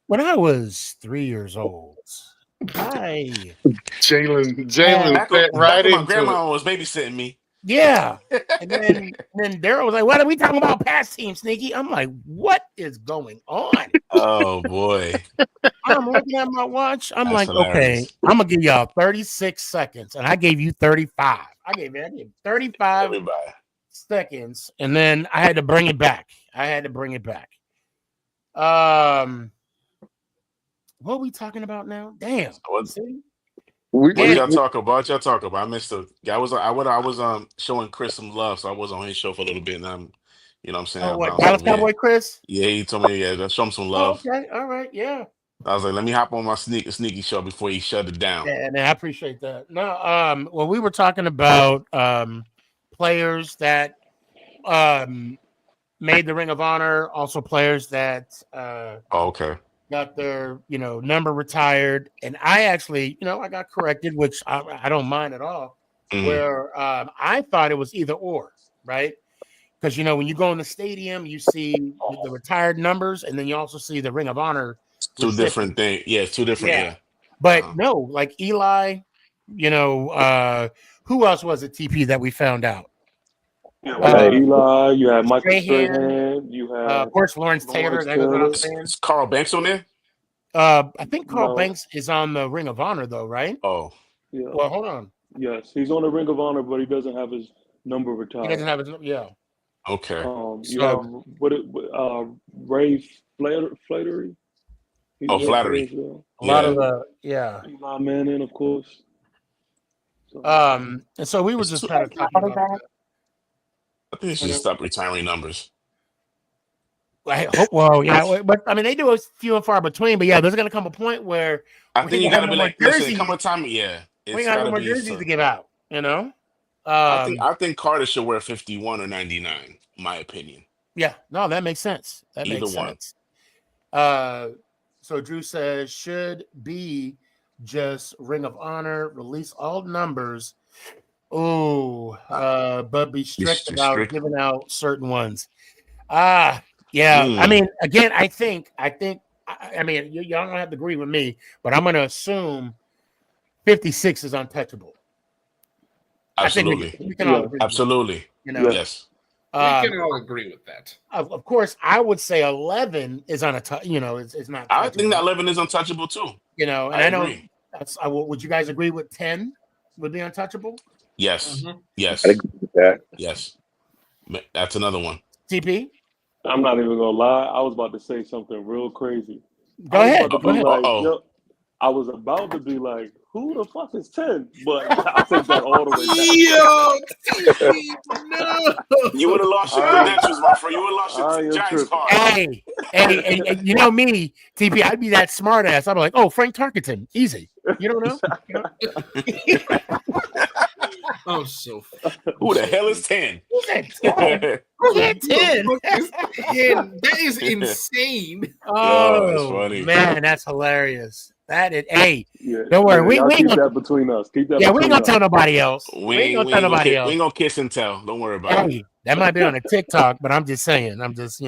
when I was 3 years old, Jalen right in. My grandma was babysitting me. Yeah, and then Daryl was like, "What are we talking about? Past team, Sneaky?" I'm like, "What is going on?" Oh boy! I'm looking at my watch. I'm like, "Okay, I'm gonna give y'all 36 seconds," and I gave you 35. I gave 35 seconds, and then I had to bring it back. What are we talking about now? Damn. What y'all talk about? I missed the. I was showing Chris some love, so I was on his show for a little bit, and I'm, what I'm saying. Dallas Cowboy Chris? Yeah, he told me, show him some love. Oh, okay, all right, yeah. I was like, let me hop on my sneaky show before he shut it down. Yeah, and I appreciate that. No, well, we were talking about players that made the Ring of Honor, also players that okay. got their number retired, and I actually I got corrected, which I don't mind at all. Mm-hmm. Where I thought it was either or, right? Because when you go in the stadium, you see the retired numbers, and then you also see the Ring of Honor. Two different things. Yeah, it's two different. Yeah. But no, like Eli, who else was it? TP that we found out. Eli, you had Michael Strahan, you had of course Lawrence Taylor. That goes without saying. Is Carl Banks on there? I think Carl Banks is on the Ring of Honor though, right? Oh, yeah. Well, hold on. Yes, he's on the Ring of Honor, but he doesn't have his number retired. He doesn't have his Okay. You have Ray Flattery. Flattery. A lot of the Eli Manning, of course. And so we were just kind of talking about that. I think they should stop retiring numbers. I hope. Well, yeah, but I mean, they do a few and far between. But yeah, there's going to come a point where I think you got to be like, listen, come a time, yeah, we got no more jerseys to give out. I think Carter should wear 51 or 99. In my opinion. Yeah, no, that makes sense. Either one. So Drew says should be just Ring of Honor, release all numbers. But be strict about giving out certain ones. Yeah. I mean, again, I think. I mean, y'all don't have to agree with me, but I'm going to assume 56 is untouchable. Absolutely. I think we can all agree. Absolutely. Yes. We can all agree with that. Of course, I would say 11 is untouchable. It's not. I think that 11 is untouchable too. And I know. Would you guys agree with 10 would be untouchable? Yes. Mm-hmm. Yes. I agree with that. Yes. That's another one. TP? I'm not even gonna lie. I was about to say something real crazy. Go ahead. I was about to be like, who the fuck is 10? But I'll take that all the way back. Yo, TP, no. You would have lost your credentials, my friend. You would have lost your Giants card. Hey, you know me, TP. I'd be that smart ass. I'd be like, oh, Frank Tarkenton, easy. You don't know? I'm so. Who the hell is 10? Who's that 10? Who's that 10? That is insane. Oh, that's funny. Man, that's hilarious. That is, hey, Yeah, don't worry. We keep ain't that gonna, between us. Keep that. yeah, we between ain't gonna us. tell nobody else. We ain't gonna kiss and tell. Don't worry about it. That might be on a TikTok, but I'm just saying. I'm just.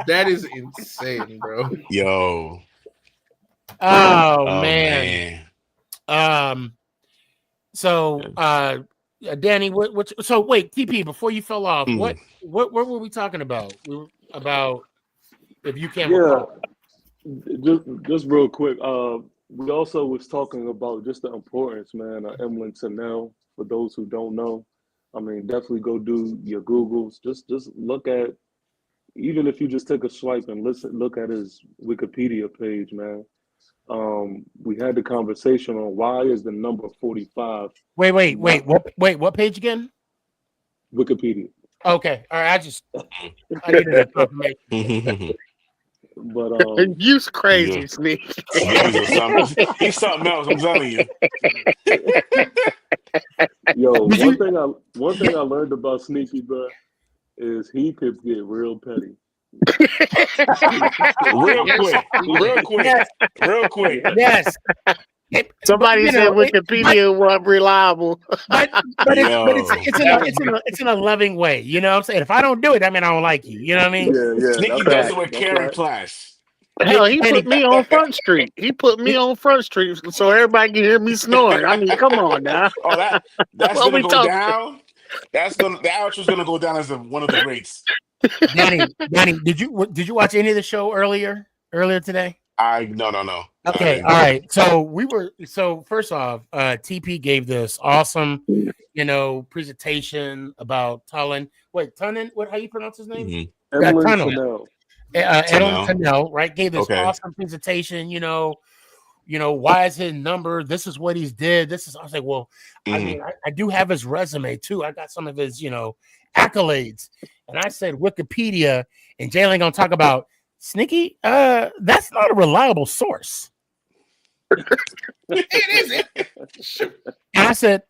That is insane, bro. Yo. Oh man. So Danny, so wait, TP, before you fell off, what were we talking about? We were about, if you can't recall. Just real quick. We also was talking about just the importance, man, of Emlyn Tunnell. For those who don't know, I mean, definitely go do your Googles. Just look at, even if you just take a swipe and look at his Wikipedia page, man. We had the conversation on why is the number 45. Wait, what page again? Wikipedia. Okay, all right. I needed a confirmation. But you's crazy, Sneak. He's something else. I'm telling you. Yo, one thing I learned about Sneaky, bro, is he could get real petty. real quick. Yes. Somebody said Wikipedia wasn't reliable. But it's in a loving way. You know what I'm saying? If I don't do it, I mean I don't like you. You know what I mean? Yeah. Sneaky does it with care and class. Hell, he put me on Front Street. He put me on Front Street so everybody can hear me snoring. I mean, come on now. Oh, that's gonna go down. The outro's gonna go down as one of the greats. Danny, did you watch any of the show earlier today? No. Okay, all right. So first off, TP gave this awesome, presentation about Tullen. Wait, Tunnan? How you pronounce his name? Tunnell. Edwin Tunnell, right? Gave this awesome presentation. Why is his number? This is what he's did. I was like, well, I mean, I do have his resume too. I got some of his, accolades. And I said Wikipedia, and Jalen gonna talk about Sneaky. That's not a reliable source. It isn't. And I said,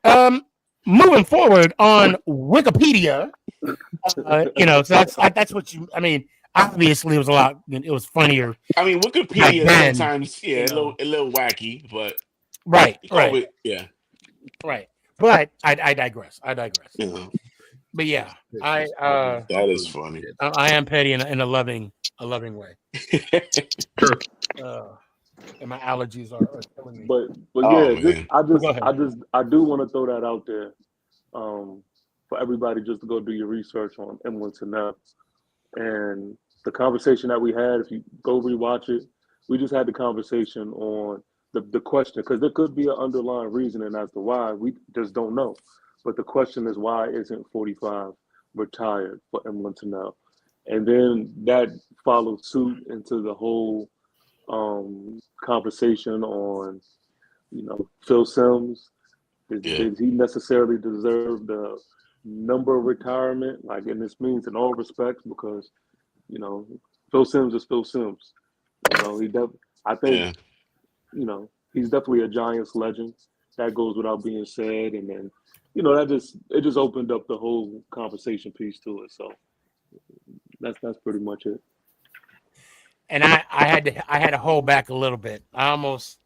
moving forward on Wikipedia, so that's what you. I mean, obviously, it was a lot. It was funnier. I mean, Wikipedia sometimes, a little wacky, but right. But I digress. But yeah, that is funny. I am petty in a loving way. And my allergies are killing me. But I do want to throw that out there, for everybody just to go do your research on Emlyn Tunnell. And the conversation that we had, if you go rewatch it, we just had the conversation on the question, because there could be an underlying reasoning as to why, we just don't know. But the question is, why isn't 45 retired for Emlyn Tunnell? And then that followed suit into the whole conversation on, Phil Simms. Did he necessarily deserve the number of retirement? And this means in all respects, because, Phil Simms is Phil Simms. I think, he's definitely a Giants legend. That goes without being said. And then, it just opened up the whole conversation piece to it. So that's pretty much it. And I had to hold back a little bit. I almost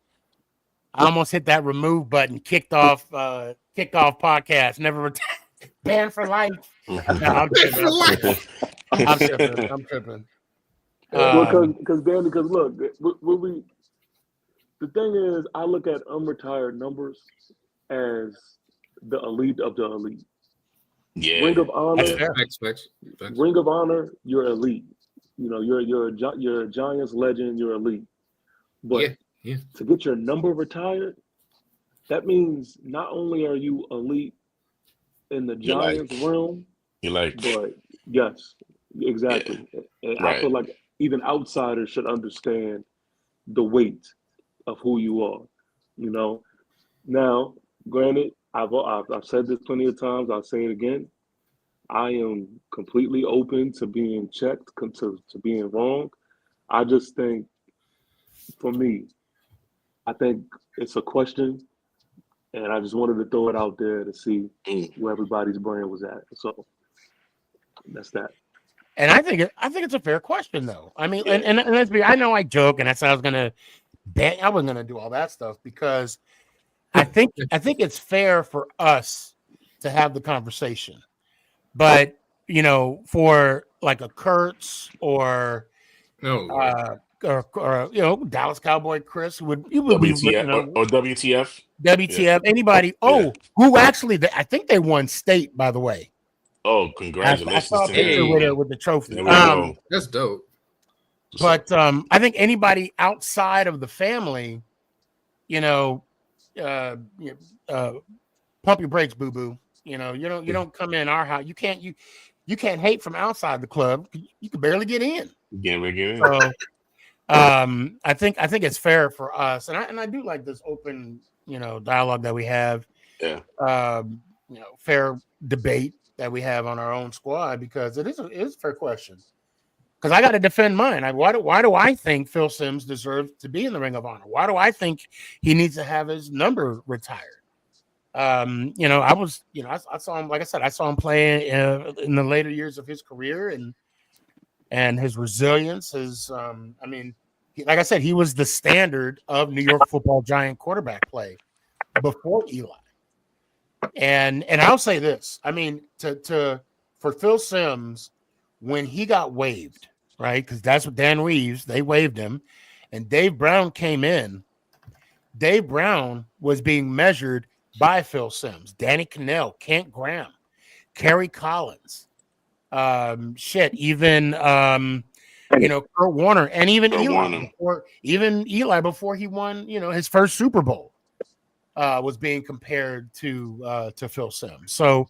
hit that remove button. Kicked off podcast. Never banned for life. No, I'm tripping. I'm tripping. Because look, the thing is, I look at unretired numbers as the elite of the elite. Yeah. Ring of Honor. Ring of Honor, you're elite. You're a Giants legend, you're elite. But to get your number retired, that means not only are you elite in the Giants realm, but yes, exactly. And I feel like even outsiders should understand the weight of who you are. You know. Now, granted, I've said this plenty of times. I'll say it again. I am completely open to being checked, to being wrong. I just think, for me, I think it's a question, and I just wanted to throw it out there to see where everybody's brain was at. So that's that. And I think it's a fair question, though. I mean, and let's be. I know I joke, and that's how I was gonna bet. I wasn't gonna do all that stuff because I think it's fair for us to have the conversation. But for like a Kurtz or Dallas Cowboy Chris would be WTF or WTF? WTF anybody? Oh, who actually? I think they won state, by the way. Oh, congratulations! I saw a picture with the trophy. There we go. That's dope. But I think anybody outside of the family, pump your brakes, boo boo. You don't come in our house. You can't hate from outside the club. You can barely get in. So, I think it's fair for us, and I do like this open, dialogue that we have. Yeah. Fair debate that we have on our own squad because it is a fair question. Because I got to defend mine. Why do I think Phil Simms deserves to be in the Ring of Honor? Why do I think he needs to have his number retired? I saw him. Like I said, I saw him play in the later years of his career, and his resilience. Like I said, he was the standard of New York Football Giant quarterback play before Eli. And I'll say this. I mean, for Phil Simms, when he got waived, right? Because that's what Dan Reeves, they waived him, and Dave Brown came in. Dave Brown was being measured by Phil Simms, Danny Cannell, Kent Graham, Kerry Collins, even Kurt Warner, and even Eli before he won, his first Super Bowl. Was being compared to Phil Simms. So,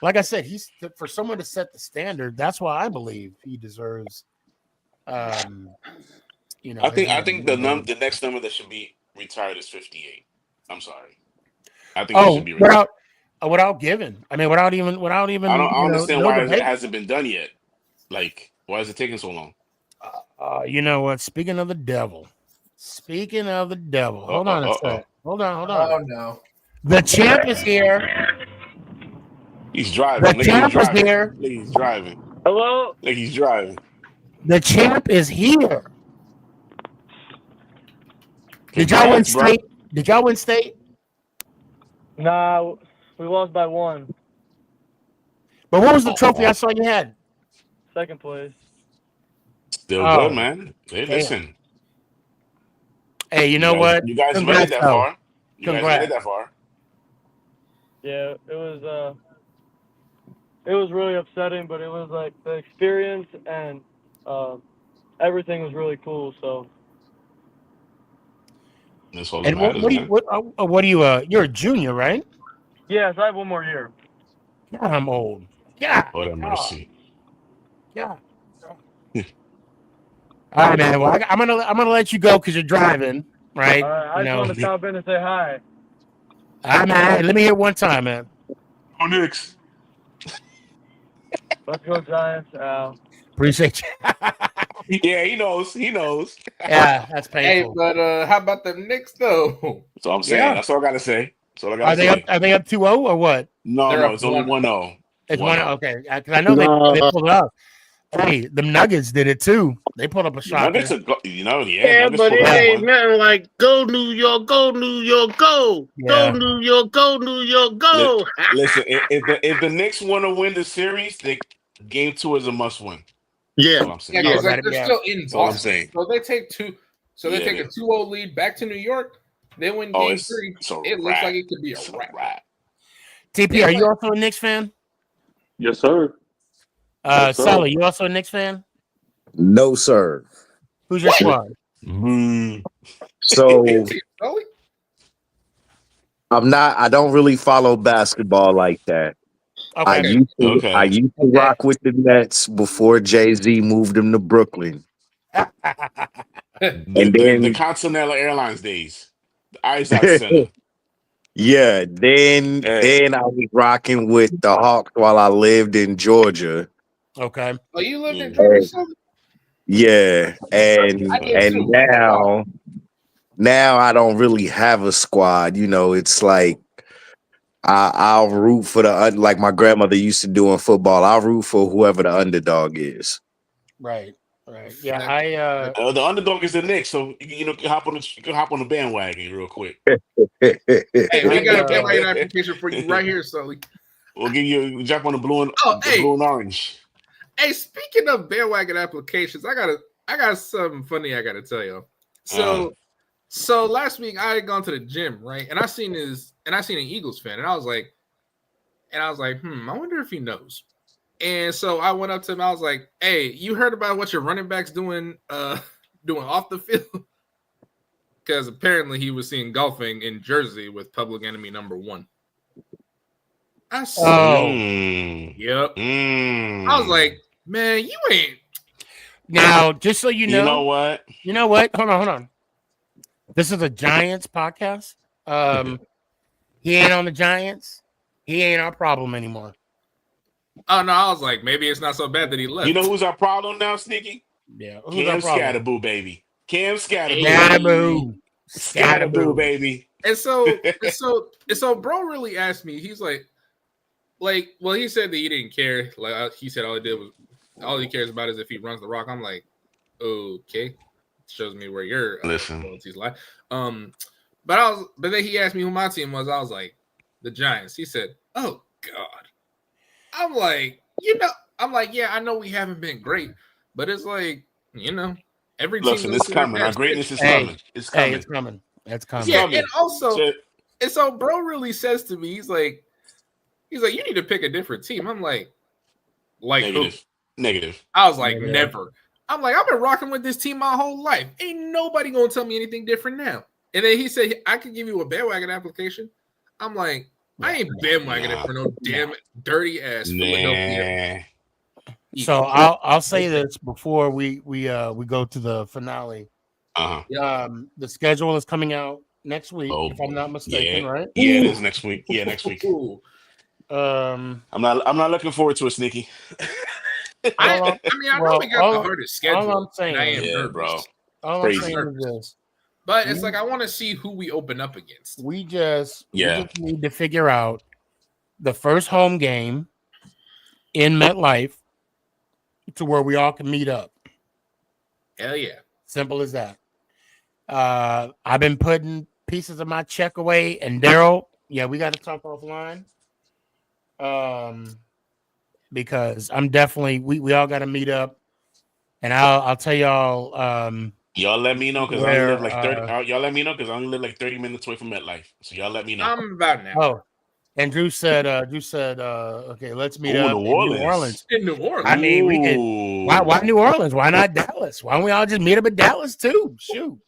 like I said, he's for someone to set the standard. That's why I believe he deserves. I think the next number that should be retired is 58. I'm sorry. I think it should be retired. Without giving. I mean, without even. I don't understand why it hasn't been done yet. Like, why is it taking so long? You know what? Speaking of the devil. Hold on a sec. Hold on. Oh no. The champ is here. He's driving. The champ is here. He's driving. Hello? Like he's driving. The champ is here. Did y'all win state? Did y'all win state? Nah, we lost by 1. But what was the trophy I saw you had? Second place. Still good, man. Hey, listen. Hey, you know what? You guys made it that far. Yeah, it was really upsetting, but it was like the experience and everything was really cool. So. That's all that matters, what do you? You're a junior, right? Yes, I have 1 more year. God, I'm old. Yeah. Lord have mercy. Yeah. All right, man. Well, I'm gonna let you go because you're driving, right? I just want to stop in and say hi. All right, man. Let me hear one time, man. Go Knicks. Let's go Giants. Appreciate you. Yeah, he knows. Yeah, that's painful. Hey, but how about the Knicks though? That's all I'm saying. Yeah. That's all I gotta say. Are they up 2-0 or what? No, it's only 1-0. It's 1-0. Okay, because I know they pulled it up. Hey, the Nuggets did it too. They put up a shot. Yeah, but it ain't nothing like go New York, go New York, go, go New York, go New York, go. Listen, if the Knicks want to win the series, game 2 is a must win. Yeah, that's all I'm saying. Yeah, because they're still in Boston. All I'm saying. So they take two. So they take a 2-0 lead back to New York. They win game 3. It looks like it could be a wrap. TP, are you also a Knicks fan? Yes, sir. Sully, you also a Knicks fan? No, sir. Who's your squad? So I don't really follow basketball like that. Okay. I used to rock with the Nets before Jay-Z moved them to Brooklyn. And The then Continental Airlines days, the Isaac Center. yeah, then Hey, I was rocking with the Hawks while I lived in Georgia. Okay. Oh, you lived in mm. Georgia, And, Southern? yeah, I did and too. Oh wow. now I don't really have a squad. You know, it's like I'll root for like my grandmother used to do in football. I'll root for whoever the underdog is. Right. Right. Yeah. Facts. Facts. The underdog is the Knicks, so you can hop on the bandwagon real quick. Hey, we I got a bandwagon application for you right here, Sully. We'll give you jump on the blue and Oh, hey, orange. hey. Speaking of bandwagon applications, I got something funny I gotta tell you. So last week I had gone to the gym, right? And I seen an Eagles fan, and I was like, I wonder if he knows. And so I went up to him. I was like, "Hey, you heard about what your running backs doing off the field?" Because apparently he was seen golfing in Jersey with Public Enemy #1. I said, "Yep." I was like, "Man, you ain't." Now, just so you know, You know what? You know what? Hold on. This is a Giants podcast. He ain't on the Giants. He ain't our problem anymore. Oh no, I was like, maybe it's not so bad that he left. You know who's our problem now, Sneaky? Yeah, who's Cam our problem? Scatterboo, baby. Cam Scatterboo. Scatterboo, baby. And so, bro really asked me. He's like, well, he said that he didn't care. Like he said, all he cares about is if he runs the rock. I'm like, okay, shows me where your loyalties lie. But then he asked me who my team was. I was like, the Giants. He said, oh God. I'm like, yeah, I know we haven't been great, but it's like, every team. Listen, it's coming. Our greatness is coming. It's coming. Hey, it's coming. It's coming. Yeah, and also, and so bro really says to me, he's like, you need to pick a different team. I'm like negative. Who? Negative. I was like, never. I'm like, I've been rocking with this team my whole life. Ain't nobody gonna tell me anything different now. And then he said, I could give you a bandwagon application. I'm like, I ain't bandwagoning for no damn dirty ass Philadelphia. So I'll say this before we go to the finale. The schedule is coming out next week, if I'm not mistaken, right? Yeah, it is next week. Yeah, next week. I'm not looking forward to it, Sneaky. I know we got the hardest schedule. All I'm saying, I am nervous. Bro. All I'm saying is this. But it's like I want to see who we open up against. We just need to figure out the first home game in MetLife to where we all can meet up. Hell yeah. Simple as that. I've been putting pieces of my check away, and Daryl, we got to talk offline. Because I'm definitely we all got to meet up, and I'll tell y'all. Y'all let me know because I only live like 30. Y'all let me know because I only live like 30 minutes away from MetLife. So y'all let me know. I'm about now. Oh, and Drew said, okay, let's meet up in New Orleans. In New Orleans. I mean, we can. Why New Orleans? Why not Dallas? Why don't we all just meet up at Dallas too? Shoot,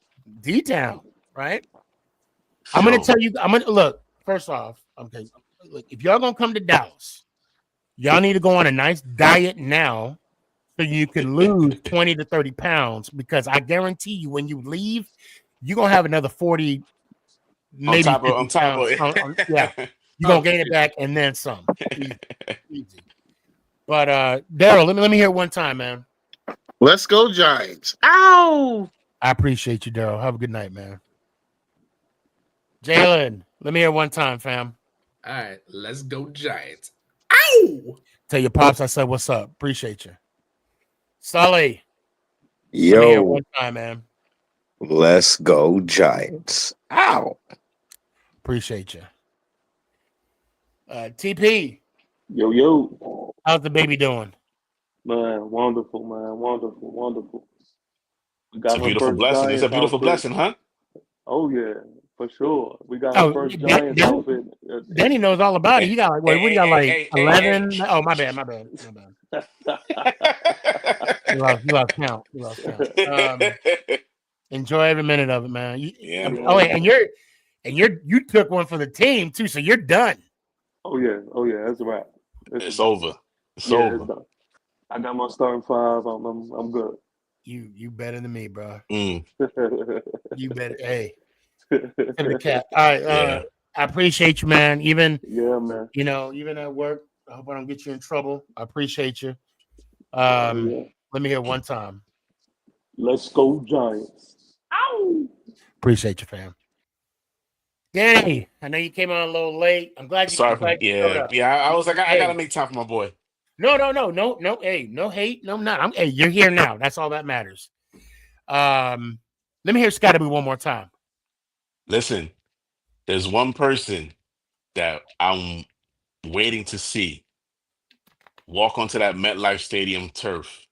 D-Town, right? I'm gonna tell you. I'm gonna look. First off, okay, look, if y'all gonna come to Dallas, y'all need to go on a nice diet now, so you can lose 20 to 30 pounds. Because I guarantee you, when you leave, you're gonna have another 40, maybe on top of it. Yeah. You're gonna gain it back and then some. Easy. But Daryl, let me hear it one time, man. Let's go, Giants. Ow! I appreciate you, Daryl. Have a good night, man. Jalen, let me hear it one time, fam. All right, let's go, Giants. Ow! Tell your pops I said what's up. Appreciate you. Sully. Yo. Let me hear it one time, man. Let's go, Giants. Ow. Appreciate you. TP. Yo. How's the baby doing? Man, wonderful, man. Wonderful. We It's a beautiful blessing. It's a beautiful blessing, huh? Oh, yeah, for sure. We got our first Giants outfit. Danny knows all about it. You got what do you got, like 11? Oh, my bad. You lost count. Enjoy every minute of it, man. Oh, and you took one for the team too, so you're done. Oh yeah, that's a wrap. It's over. It's over. I got my starting five. I'm good. You better than me, bro. Mm. You better. Hey, in the cat. All right. Yeah. I appreciate you, man. Even Yeah, man. even at work. I hope I don't get you in trouble. I appreciate you. Yeah. Let me hear one time. Let's go Giants. Ow! Appreciate you, fam. Danny, I know you came on a little late. I'm glad you showed up. I was like, I Hey. gotta make time for my boy. No. Hey, no hate, no not. Hey, you're here now. That's all that matters. Let me hear Scotty one more time. Listen, there's one person that I'm waiting to see walk onto that MetLife Stadium turf,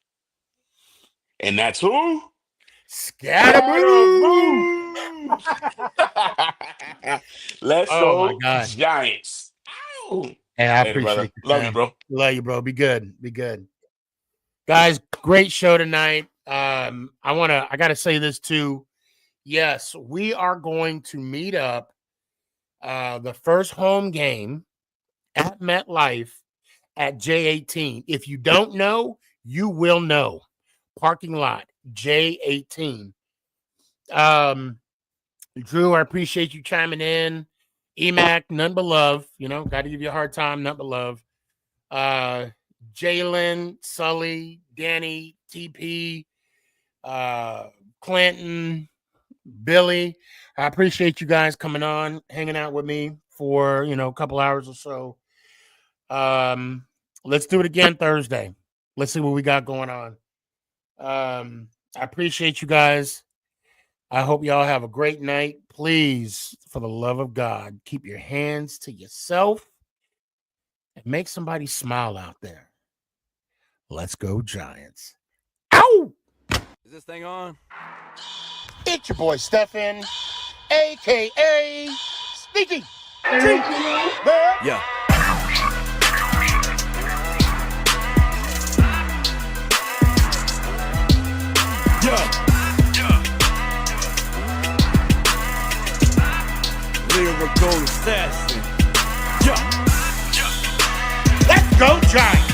and that's who? Scatterboo. Let's Oh my go God. Giants. Ow. Hey, I Later, brother. appreciate you. Love fam. you, bro. Love you, bro. Be good. Be good. Guys, great show tonight. I gotta say this too. Yes, we are going to meet up the first home game at MetLife at J18. If you don't know, you will know. Parking lot J18. Drew, I appreciate you chiming in. EMAC, none but love. Got to give you a hard time, none but love. Jalen, Sully, Danny, TP, Clinton, Billy. I appreciate you guys coming on, hanging out with me for a couple hours or so. Let's do it again Thursday. Let's see what we got going on. I appreciate you guys. I hope y'all have a great night. Please, for the love of God, keep your hands to yourself and make somebody smile out there. Let's go, Giants. Ow! Is this thing on? It's your boy, Stefan, a.k.a. SneakyG. Yeah. Lyrical assassin. Let's go, Giants.